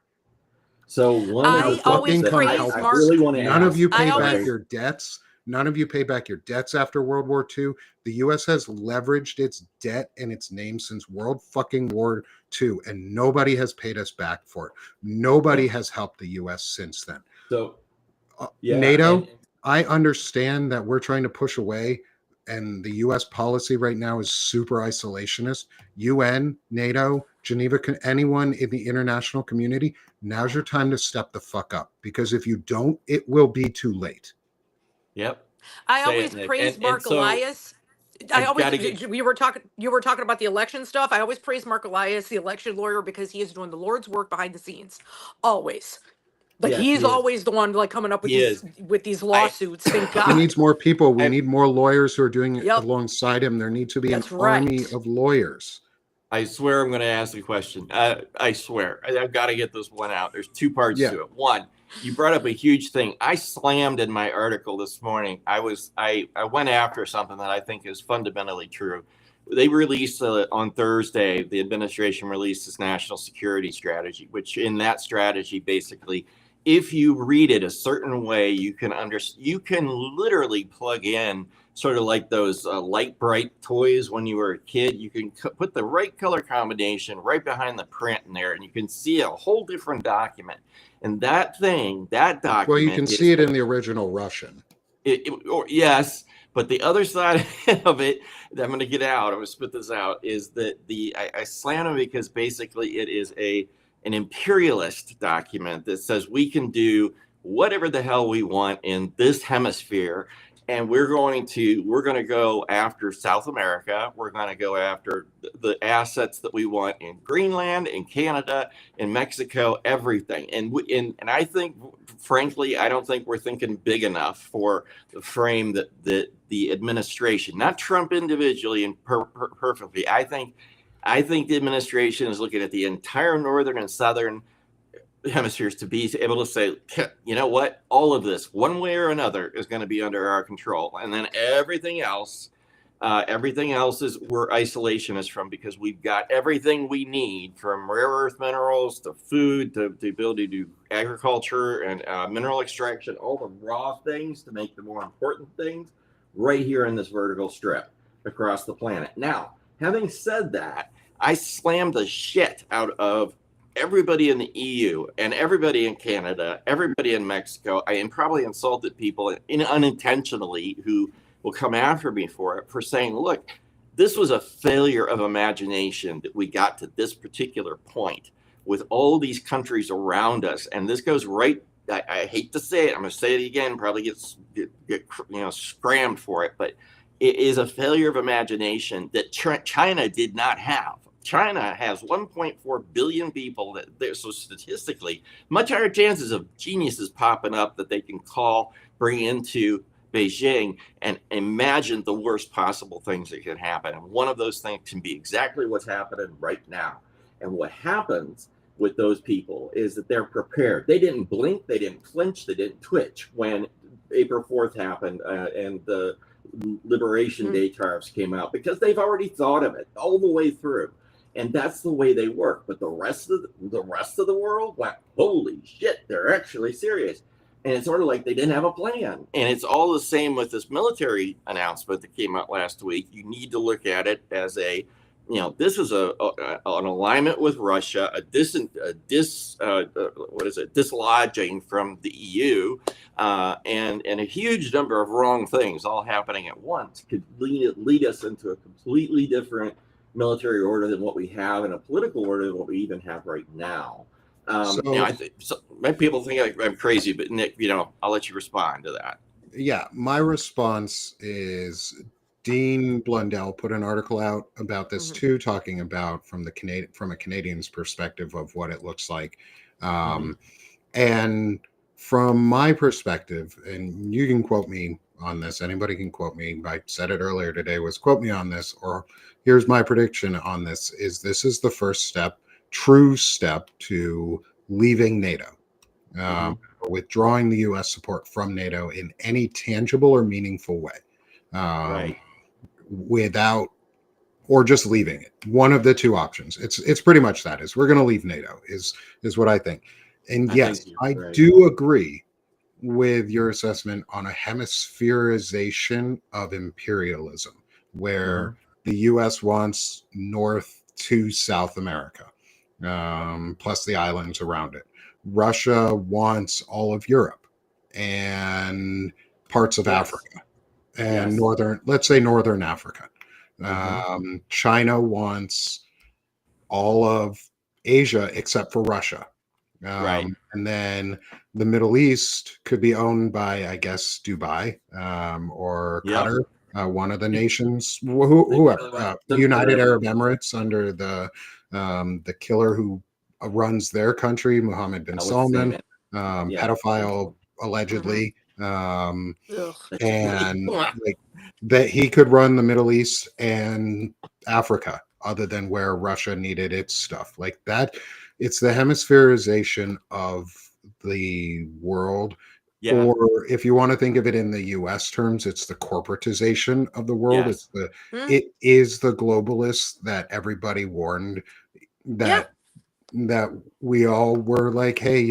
So one of the always praise I really want to none of you pay back your debts. None of you pay back your debts after World War II. The U.S. has leveraged its debt and its name since World fucking War II, and nobody has paid us back for it. Nobody has helped the U.S. since then. So, NATO, I understand that we're trying to push away, and the U.S. policy right now is super isolationist. UN, NATO, Geneva, anyone in the international community, now's your time to step the fuck up, because if you don't, it will be too late. Yep. I always praise Mark Elias. You were talking about the election stuff. I always praise Mark Elias, the election lawyer, because he is doing the Lord's work behind the scenes. Always. Like he's always the one like coming up with these lawsuits. Thank God. He needs more people. We need more lawyers who are doing it alongside him. There needs to be an army of lawyers. I swear I'm going to ask a question. I swear. I've got to get this one out. There's two parts to it. One, you brought up a huge thing. I slammed in my article this morning. I went after something that I think is fundamentally true. They released on Thursday, the administration released this national security strategy, which in that strategy, basically, if you read it a certain way, you can literally plug in sort of like those light bright toys when you were a kid. You can put the right color combination right behind the print in there, and you can see a whole different document. And that document. Well, you can see it in the original Russian. Yes, but the other side of it that I'm going to get out, I'm going to spit this out, is that I slam it because basically it is an imperialist document that says we can do whatever the hell we want in this hemisphere. And we're going to go after South America. We're going to go after the assets that we want in Greenland, in Canada, in Mexico, everything. And I think, frankly, I don't think we're thinking big enough for the frame that the administration, not Trump individually and perfectly. I think the administration is looking at the entire northern and southern hemispheres to be able to say, you know what, all of this one way or another is going to be under our control, and then everything else is we're isolationists from, because we've got everything we need, from rare earth minerals to food to the ability to do agriculture and mineral extraction, all the raw things to make the more important things right here in this vertical strip across the planet. Now, having said that, I slammed the shit out of everybody in the EU and everybody in Canada, everybody in Mexico. I probably insulted people unintentionally who will come after me for it, for saying, look, this was a failure of imagination that we got to this particular point with all these countries around us. And this goes right, I hate to say it, I'm going to say it again, probably get scrammed for it, but it is a failure of imagination that China did not have. China has 1.4 billion people so statistically much higher chances of geniuses popping up that they can bring into Beijing and imagine the worst possible things that can happen. And one of those things can be exactly what's happening right now. And what happens with those people is that they're prepared. They didn't blink, they didn't flinch, they didn't twitch when April 4th happened and the Liberation Day tariffs came out, because they've already thought of it all the way through. And that's the way they work. But the rest of the world, like, holy shit, they're actually serious. And it's sort of like they didn't have a plan. And it's all the same with this military announcement that came out last week. You need to look at it as this is an alignment with Russia, dislodging from the EU, and a huge number of wrong things all happening at once could lead us into a completely different military order than what we have, and a political order than what we even have right now. I think many people think I'm crazy, but Nick, I'll let you respond to that. Yeah, my response is Dean Blundell put an article out about this too, talking about from a Canadian's perspective of what it looks like. And from my perspective, and you can quote me on this, anybody can quote me. I said it earlier today, was quote me on this, or here's my prediction on this, this is the first step, true step to leaving NATO. Withdrawing the U.S. support from NATO in any tangible or meaningful way, without, or just leaving it. One of the two options. It's pretty much that is we're going to leave NATO is what I think. And yes, I do agree with your assessment on a hemispherization of imperialism, where the U.S. wants North to South America, plus the islands around it. Russia wants all of Europe and parts of Africa and let's say northern Africa. China wants all of Asia except for Russia. And then the Middle East could be owned by, I guess, Dubai or Qatar, one of the nations, whoever, United Arab Emirates under the killer who runs their country, Mohammed bin Salman, pedophile allegedly, and like that he could run the Middle East and Africa, other than where Russia needed its stuff like that. It's the hemispherization of the world. Or if you want to think of it in the US terms, it's the corporatization of the world. It's it is the globalists that everybody warned that we all were like, hey,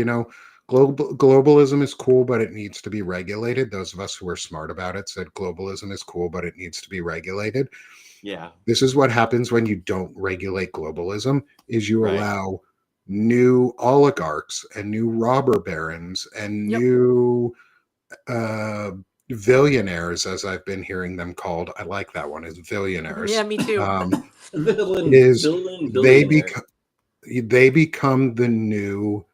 globalism is cool, but it needs to be regulated. Those of us who were smart about it said globalism is cool, but it needs to be regulated. This is what happens when you don't regulate globalism, is you allow new oligarchs and new robber barons and new billionaires, as I've been hearing them called. I like that one, is billionaires. Yeah, me too. They become the new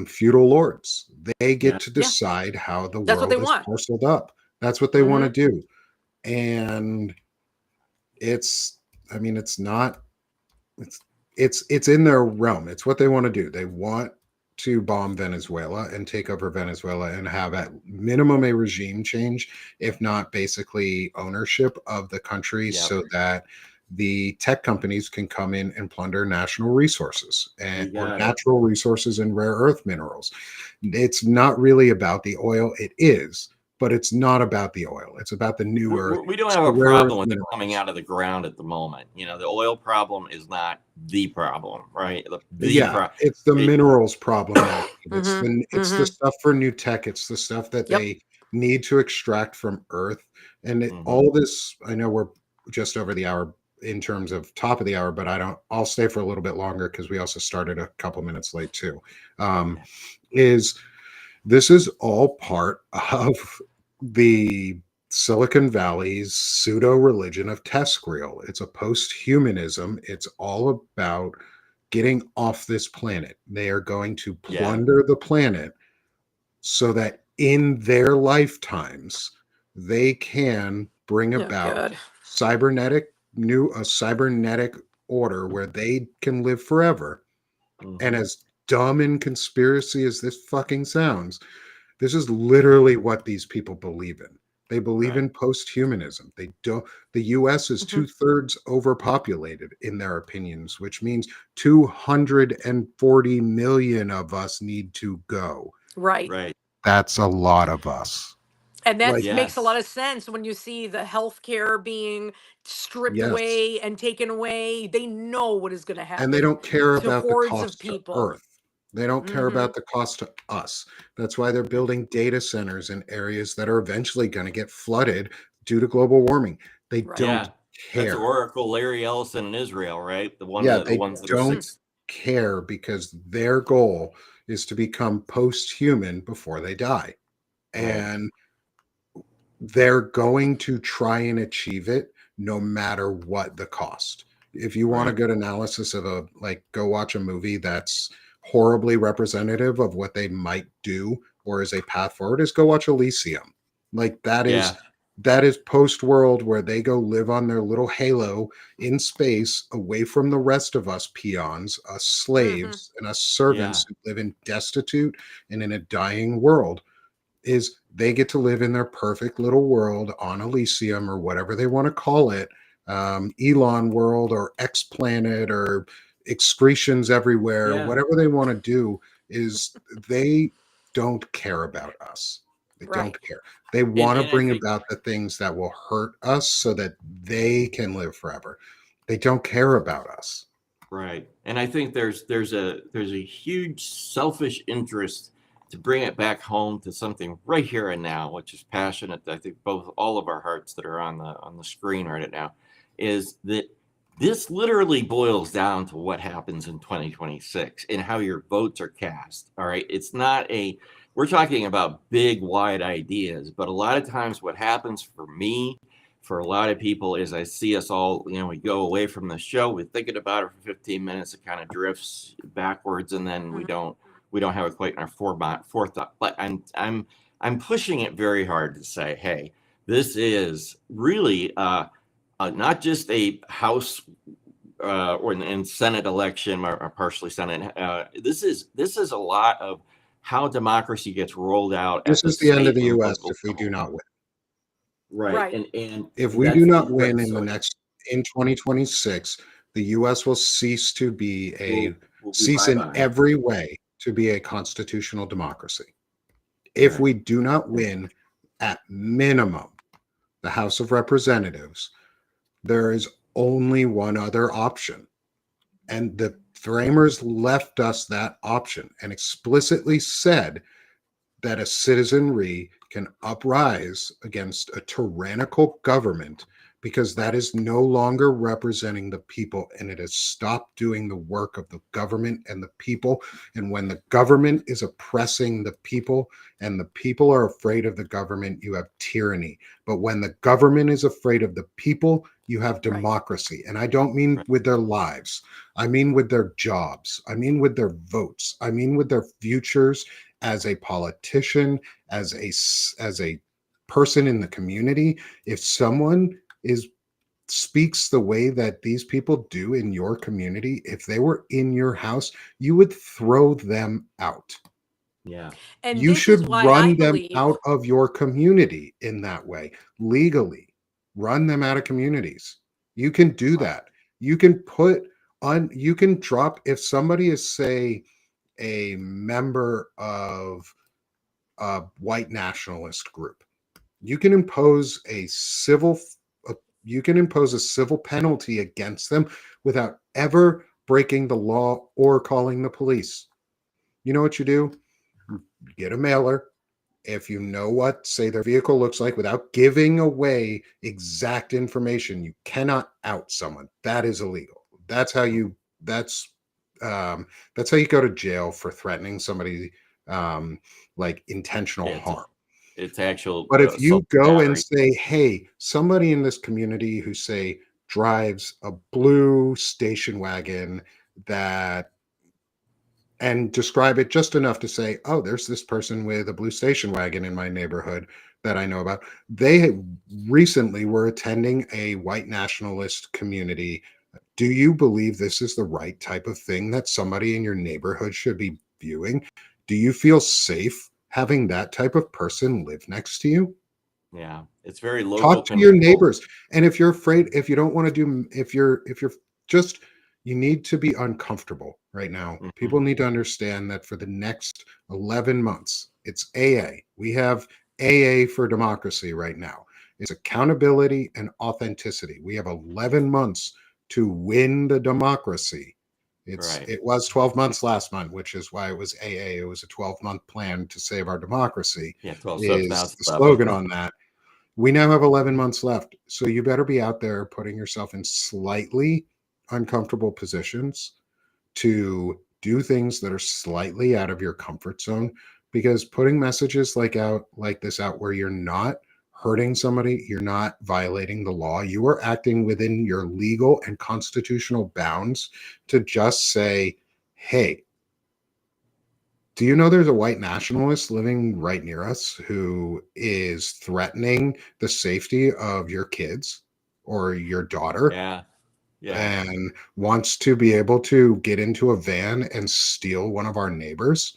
feudal lords. They get to decide how the world is parceled up. That's what they want to do. And it's in their realm. It's what they want to do. They want to bomb Venezuela and take over Venezuela and have at minimum a regime change, if not basically ownership of the country, so that the tech companies can come in and plunder national resources and natural resources and rare earth minerals. It's not really about the oil. It is, but it's not about the oil. It's about the new earth. We don't have a problem with it coming out of the ground at the moment. The oil problem is not the problem, right? It's the minerals problem. It's the stuff for new tech. It's the stuff that they need to extract from earth. And all this, I know we're just over the hour in terms of top of the hour, but I'll stay for a little bit longer because we also started a couple minutes late too. This is all part of the Silicon Valley's pseudo religion of TESCREAL. It's a post-humanism. It's all about getting off this planet. They are going to plunder the planet so that in their lifetimes they can bring about cybernetic order where they can live forever. And as dumb and conspiracy as this fucking sounds, this is literally what these people believe in. They believe in post-humanism. They don't. The U.S. is 2/3 overpopulated in their opinions, which means 240 million of us need to go. Right. That's a lot of us. And that makes a lot of sense when you see the healthcare being stripped away and taken away. They know what is going to happen. And they don't care about the hordes cost of people. to Earth. They don't care about the cost to us. That's why they're building data centers in areas that are eventually going to get flooded due to global warming. They don't That's care. Oracle, Larry Ellison, and Israel, right? The Yeah, they ones that are don't six. care because their goal is to become post-human before they die. And they're going to try and achieve it no matter what the cost. If you want a good analysis of go watch a movie that's horribly representative of what they might do or is a path forward, is go watch Elysium. Like that is post world where they go live on their little halo in space away from the rest of us peons, us slaves, and us servants who live in destitute and in a dying world. Is they get to live in their perfect little world on Elysium or whatever they want to call it, Elon world or X planet or excretions everywhere, whatever they want to do. Is they don't care about us. They don't care. They want to bring about the things that will hurt us so that they can live forever. They don't care about us. Right. And I think there's a huge selfish interest to bring it back home to something right here and now, which is passionate. I think all of our hearts that are on the screen right now, is that this literally boils down to what happens in 2026 and how your votes are cast. All right. It's not we're talking about big, wide ideas, but a lot of times what happens for me, for a lot of people, is I see us all, we go away from the show, we're thinking about it for 15 minutes, it kind of drifts backwards, and then we don't have it quite in our forethought. But I'm pushing it very hard to say, hey, this is really not just a House and Senate election, or partially Senate. This is a lot of how democracy gets rolled out. This is the end of the U.S. if we do not win. Right. And if we do not win in 2026, the U.S. will cease to be cease in every way to be a constitutional democracy. If we do not win, at minimum, the House of Representatives, there is only one other option. And the framers left us that option and explicitly said that a citizenry can uprise against a tyrannical government because that is no longer representing the people, and it has stopped doing the work of the government and the people. And when the government is oppressing the people and the people are afraid of the government, you have tyranny. But when the government is afraid of the people, you have democracy. And I don't mean with their lives. I mean with their jobs. I mean with their votes. I mean with their futures as a politician, as a person in the community. If someone speaks the way that these people do in your community, if they were in your house, you would throw them out. Yeah. And you should run them out of your community in that way, legally. Run them out of communities. You can do that. You can you can drop, if somebody is, say, a member of a white nationalist group, you can impose a civil penalty against them without ever breaking the law or calling the police. You know what you do? You get a mailer. If you know what, say, their vehicle looks like, without giving away exact information, you cannot out someone. That is illegal. That's how you go to jail for threatening somebody, like intentional harm. It's actual. But if you go and say, hey, somebody in this community who, say, drives a blue station wagon and describe it just enough to say, oh, there's this person with a blue station wagon in my neighborhood that I know about. They recently were attending a white nationalist community. Do you believe this is the right type of thing that somebody in your neighborhood should be viewing? Do you feel safe having that type of person live next to you? Yeah, it's very local. Talk to your neighbors. And if you're afraid, if you don't want to do, if you're just, you need to be uncomfortable right now. Mm-hmm. People need to understand that for the next 11 months, it's AA. We have AA for democracy right now. It's accountability and authenticity. We have 11 months to win the democracy. It was 12 months last month, which is why it was AA. It was a 12-month plan to save our democracy. Yeah, 12 is the slogan on that. We now have 11 months left. So you better be out there putting yourself in slightly uncomfortable positions to do things that are slightly out of your comfort zone, because putting messages like this out where you're not hurting somebody, you're not violating the law, you are acting within your legal and constitutional bounds to just say, hey, do you know there's a white nationalist living right near us who is threatening the safety of your kids or your daughter Yeah. Yeah. and wants to be able to get into a van and steal one of our neighbors?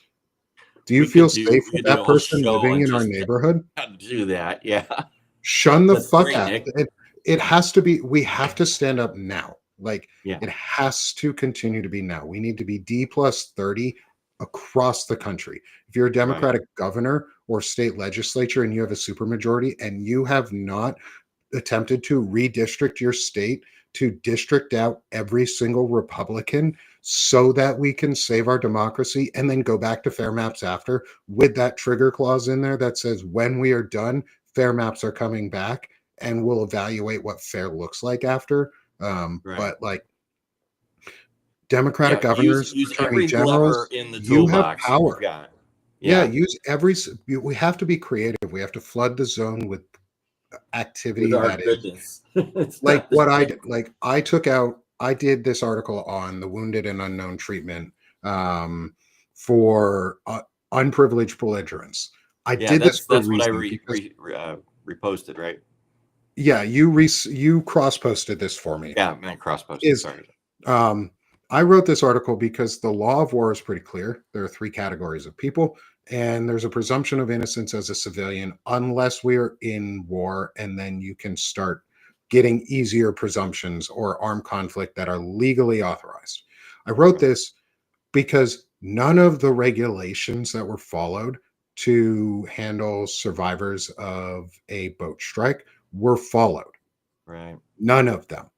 Do you feel safe We with could do that a whole person show living on in our just neighborhood? how to do that. Yeah. Shun the That's fuck great, out. Nick. It has to be, we have to stand up now. Like, Yeah. it has to continue to be now. We need to be D plus 30 across the country. If you're a Democratic governor or state legislature and you have a supermajority and you have not attempted to redistrict your state to district out every single Republican so that we can save our democracy and then go back to fair maps after, with that trigger clause in there that says when we are done, fair maps are coming back and we'll evaluate what fair looks like after. Right. But like, Democratic Yeah. governors, Use attorney every lever generals, in the you have toolbox that you've power. got. Yeah, Yeah. use we have to be creative. We have to flood the zone with With activity our that is goodness. It's like not the what I shame. did. Like, I did this article on the wounded and unknown treatment for unprivileged belligerents. I Yeah, did this for a that's what I reason because reposted, right? yeah, you cross posted this for me. Yeah, man, cross posted. Is Sorry. um, I wrote this article because the law of war is pretty clear. There are three categories of people, and there's a presumption of innocence as a civilian unless we're in war, and then you can start getting easier presumptions or armed conflict that are legally authorized. I wrote this because none of the regulations that were followed to handle survivors of a boat strike were followed. Right. None of them.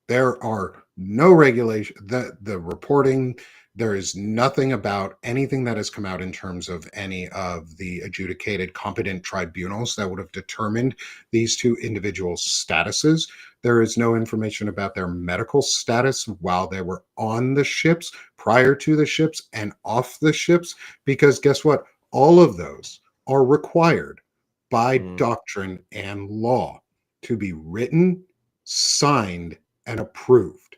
There are no regulation, the reporting, there is nothing about anything that has come out in terms of any of the adjudicated competent tribunals that would have determined these two individuals' statuses. There is no information about their medical status while they were on the ships, prior to the ships, and off the ships, because guess what? All of those are required by Mm, doctrine and law to be written, signed, and approved.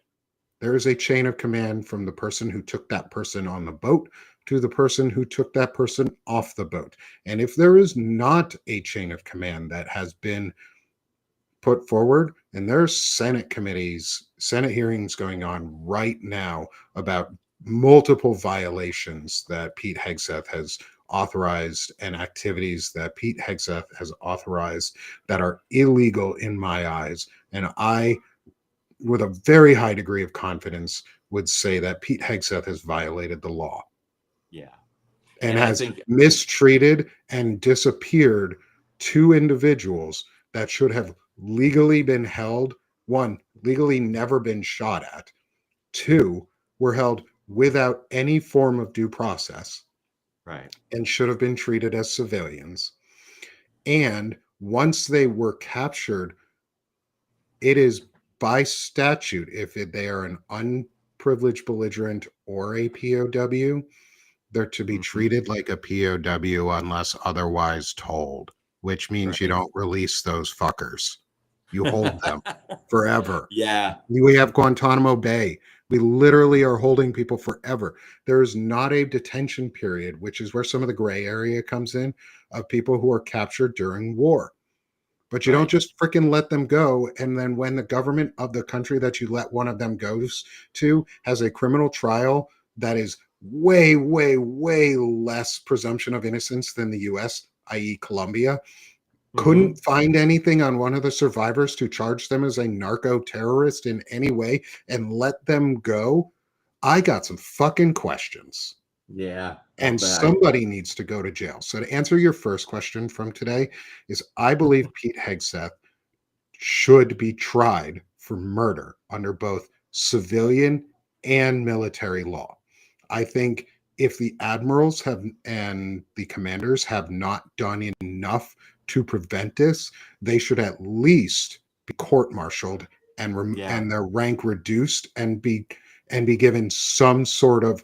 There is a chain of command from the person who took that person on the boat to the person who took that person off the boat. And if there is not a chain of command that has been put forward, and there's Senate committees, Senate hearings going on right now about multiple violations that Pete Hegseth has authorized and activities that Pete Hegseth has authorized that are illegal in my eyes. And I, with a very high degree of confidence, would say that Pete Hegseth has violated the law yeah. and And I has think mistreated and disappeared two individuals that should have legally been held. One, legally never been shot at. Two, were held without any form of due process right. and should have been treated as civilians. And once they were captured, it is by statute, if they are an unprivileged belligerent or a POW, they're to be Hmm. treated like a POW unless otherwise told, which means you Right. don't release those fuckers. You hold them forever. Yeah. We have Guantanamo Bay. We literally are holding people forever. There is not a detention period, which is where some of the gray area comes in, of people who are captured during war. But you don't Right. just freaking let them go. And then when the government of the country that you let one of them goes to has a criminal trial that is way, way, way less presumption of innocence than the US, i.e., Colombia, couldn't Hmm. find anything on one of the survivors to charge them as a narco terrorist in any way and let them go, I got some fucking questions. Yeah. I'll And bet. somebody needs to go to jail. So to answer your first question from today is I believe Pete Hegseth should be tried for murder under both civilian and military law. I think if the admirals have and the commanders have not done enough to prevent this, they should at least be court-martialed and their rank reduced and be given some sort of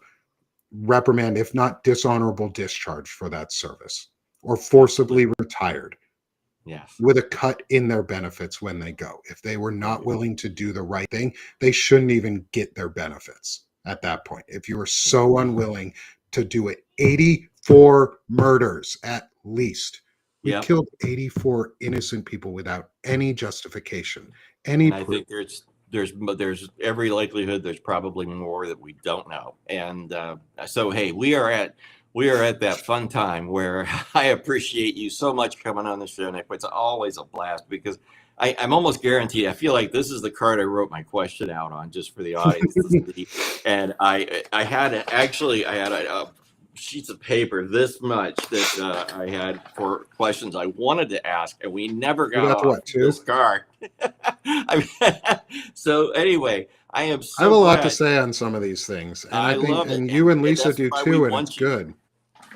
reprimand, if not dishonorable discharge for that service, or forcibly retired. Yes. With a cut in their benefits when they go. If they were not willing to do the right thing, they shouldn't even get their benefits at that point. If you were so unwilling to do it, 84 murders at least. We killed 84 innocent people without any justification, any and I think there's every likelihood there's probably more that we don't know. And so, hey, we are at that fun time where I appreciate you so much coming on the show, Nick. It's always a blast because I'm almost guaranteed. I feel like this is the card I wrote my question out on, just for the audience to see. And I had a sheets of paper this much that I had for questions I wanted to ask, and we never got off this card. So anyway, I am so I have a lot glad. to say on some of these things, and I think, love it. and you and Lisa do why too, and it's good.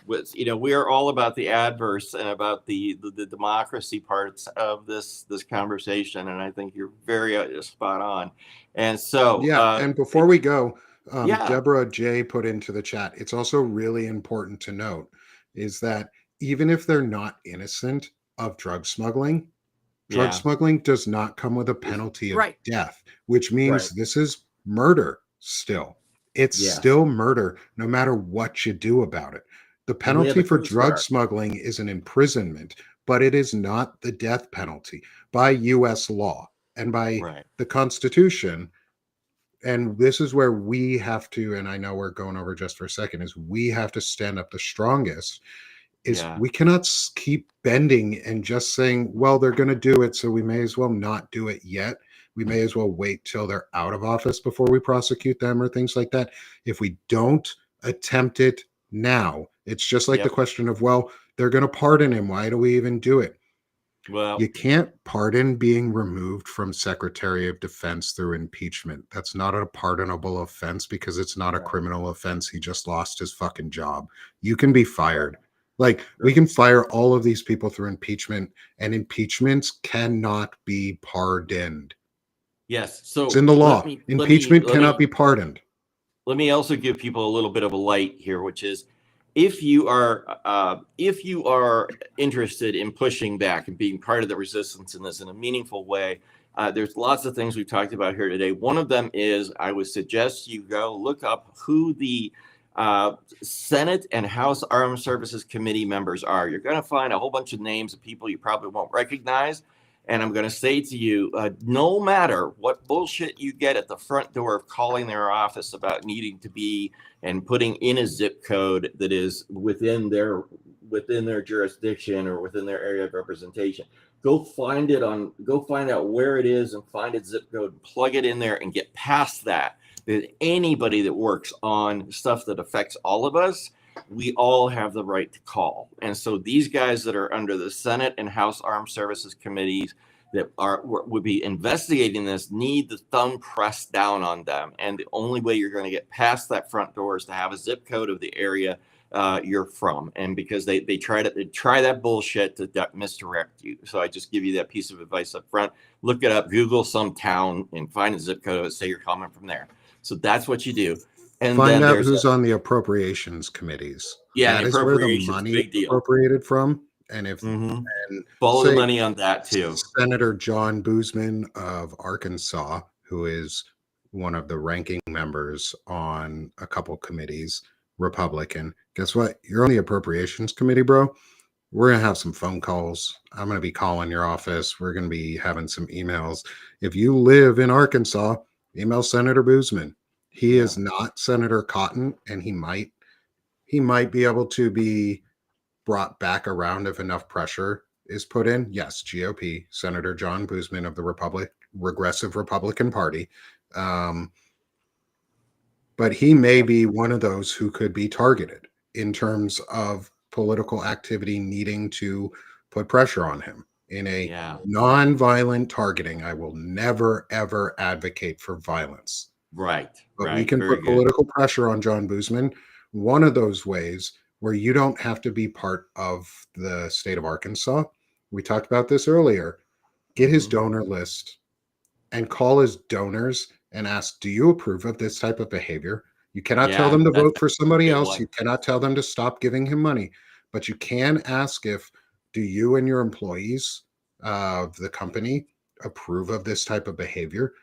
We are all about the adverse and about the democracy parts of this conversation, and I think you're very spot on. And so, and before we go, Deborah J put into the chat, it's also really important to note is that even if they're not innocent of drug smuggling does not come with a penalty of death, which means this is murder still. It's still murder, no matter what you do about it. The penalty for drug smuggling is an imprisonment, but it is not the death penalty by U.S. law and by the Constitution. And this is where we have to, and I know we're going over just for a second, is we have to stand up the strongest. We cannot keep bending and just saying, well, they're going to do it, so we may as well not do it yet. We may as well wait till they're out of office before we prosecute them or things like that. If we don't attempt it now, it's just like the question of, well, they're going to pardon him. Why do we even do it? Well, you can't pardon being removed from Secretary of Defense through impeachment. That's not a pardonable offense because it's not a criminal offense. He just lost his fucking job. You can be fired. Like, we can fire all of these people through impeachment, and impeachments cannot be pardoned. Yes. So it's in the law. Impeachment cannot be pardoned. Let me also give people a little bit of a light here, which is if you are interested in pushing back and being part of the resistance in this in a meaningful way, there's lots of things we've talked about here today. One of them is I would suggest you go look up who the Senate and House Armed Services Committee members are. You're going to find a whole bunch of names of people you probably won't recognize. And I'm going to say to you, no matter what bullshit you get at the front door of calling their office about needing to be and putting in a zip code that is within their jurisdiction or within their area of representation, go find out where it is and find its zip code, and plug it in there and get past that. That anybody that works on stuff that affects all of us, we all have the right to call. And so these guys that are under the Senate and House Armed Services Committees that would be investigating this need the thumb pressed down on them. And the only way you're going to get past that front door is to have a zip code of the area you're from. And because they try that bullshit to misdirect you. So I just give you that piece of advice up front. Look it up, Google some town and find a zip code and say you're coming from there. So that's what you do. And find out who's on the appropriations committees. Yeah, that is where the money is appropriated from. And if and follow the money on that too. Senator John Boozman of Arkansas, who is one of the ranking members on a couple committees, Republican. Guess what? You're on the appropriations committee, bro. We're going to have some phone calls. I'm going to be calling your office. We're going to be having some emails. If you live in Arkansas, email Senator Boozman. He is not Senator Cotton, and he might be able to be brought back around if enough pressure is put in. Yes, GOP, Senator John Boozman of the Regressive Republican Party. But he may be one of those who could be targeted in terms of political activity needing to put pressure on him in a non-violent targeting. I will never, ever advocate for violence. Right. But we can put political pressure on John Boozman. One of those ways where you don't have to be part of the state of Arkansas We talked about this earlier. Get his donor list and call his donors and ask, do you approve of this type of behavior? You cannot tell them to that's vote for somebody a good else. one. You cannot tell them to stop giving him money, but you can ask if, do you and your employees of the company approve of this type of behavior?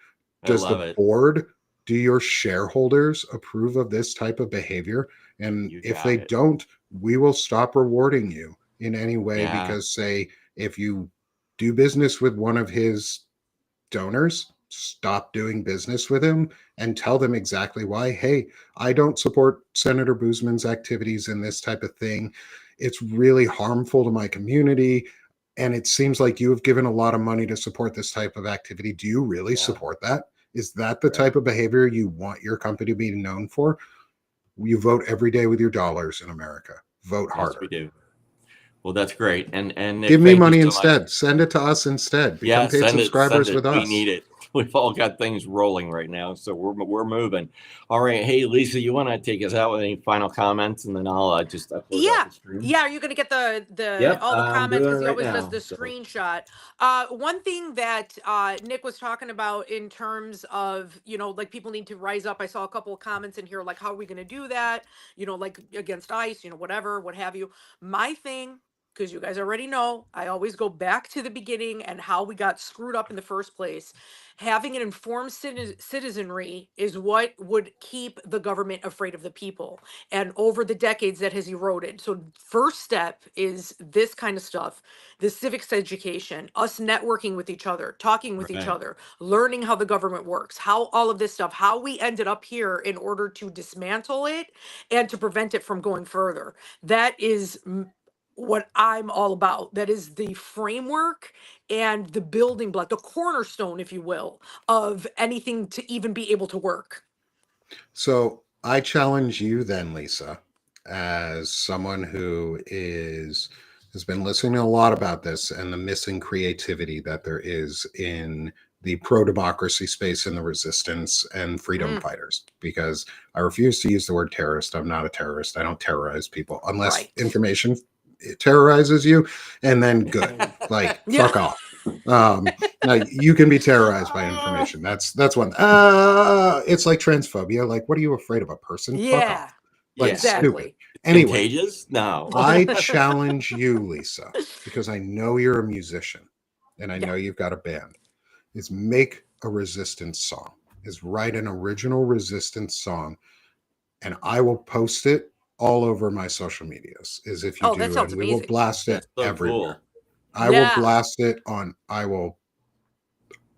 Does the board, do your shareholders approve of this type of behavior? And if they don't, we will stop rewarding you in any way, because say, if you do business with one of his donors, stop doing business with him and tell them exactly why. Hey, I don't support Senator Boozman's activities in this type of thing. It's really harmful to my community. And it seems like you have given a lot of money to support this type of activity. Do you really support that? Is that the type of behavior you want your company to be known for? You vote every day with your dollars in America. Vote harder. Yes, we do. Well, that's great. And Nick, give me money instead. Send it to us instead. Become paid subscribers with us. We need it. We've all got things rolling right now, so we're moving. All right, hey Lisa, you want to take us out with any final comments, and then I'll just close out the stream. Yeah, are you going to get all the comments, because he always does the screenshot. One thing that Nick was talking about in terms of, like, people need to rise up. I saw a couple of comments in here, like, how are we going to do that? Like against ICE, whatever, what have you. My thing, because you guys already know, I always go back to the beginning and how we got screwed up in the first place. Having an informed citizenry is what would keep the government afraid of the people. And over the decades, that has eroded. So first step is this kind of stuff, the civics education, us networking with each other, talking with each other, learning how the government works, how all of this stuff, how we ended up here in order to dismantle it and to prevent it from going further. That is what I'm all about. That is the framework and the building block, the cornerstone, if you will, of anything to even be able to work. So I challenge you then, Lisa, as someone who has been listening a lot about this and the missing creativity that there is in the pro-democracy space and the resistance and freedom fighters, because I refuse to use the word terrorist. I'm not a terrorist. I don't terrorize people unless information terrorizes you, and then good. Like, fuck off. Now you can be terrorized by information. That's one. It's like transphobia. Like, what are you afraid of, a person? Fuck off. Like, stupid. Anyway, contagious? No. I challenge you, Lisa, because I know you're a musician and I know you've got a band, is make a resistance song, is write an original resistance song, and I will post it all over my social medias. Is if you do, and we will blast it everywhere. I will blast it on.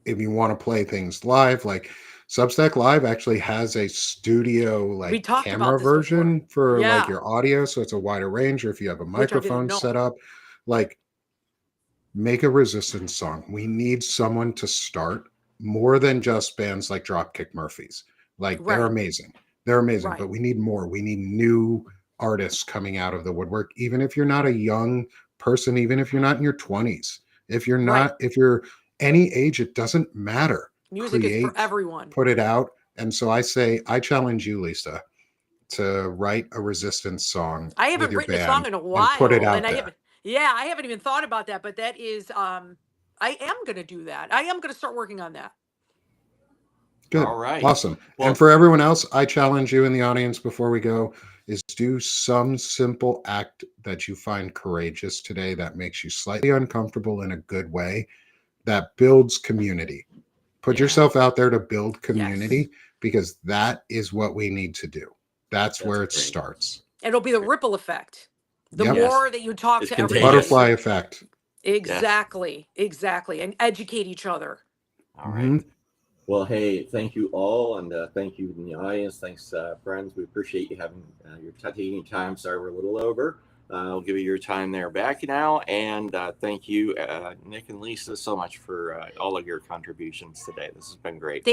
If you want to play things live, like Substack Live actually has a studio like camera version for like your audio, so it's a wider range. Or if you have a microphone set up, like, make a resistance song. We need someone to start, more than just bands like Dropkick Murphys. Like, they're amazing. They're amazing, but we need more. We need new artists coming out of the woodwork, even if you're not a young person, even if you're not in your 20s. If you're not, if you're any age, it doesn't matter. Music is for everyone. Put it out. And so I say, I challenge you, Lisa, to write a resistance song. I haven't written a song in a while. And put it out there. I haven't even thought about that, but that is, I am going to do that. I am going to start working on that. Good. All right. Awesome. Well, and for everyone else, I challenge you in the audience before we go, is do some simple act that you find courageous today that makes you slightly uncomfortable in a good way, that builds community. Put yourself out there to build community, because that is what we need to do. That's where it starts. And it'll be the ripple effect. The more that you talk to everybody. Butterfly effect. Exactly. Exactly. And educate each other. All right. Well, hey, thank you all, and thank you in the audience. Thanks, friends. We appreciate you having taking your time. Sorry, we're a little over. I'll give you your time there back now, and thank you, Nick and Lisa, so much for all of your contributions today. This has been great.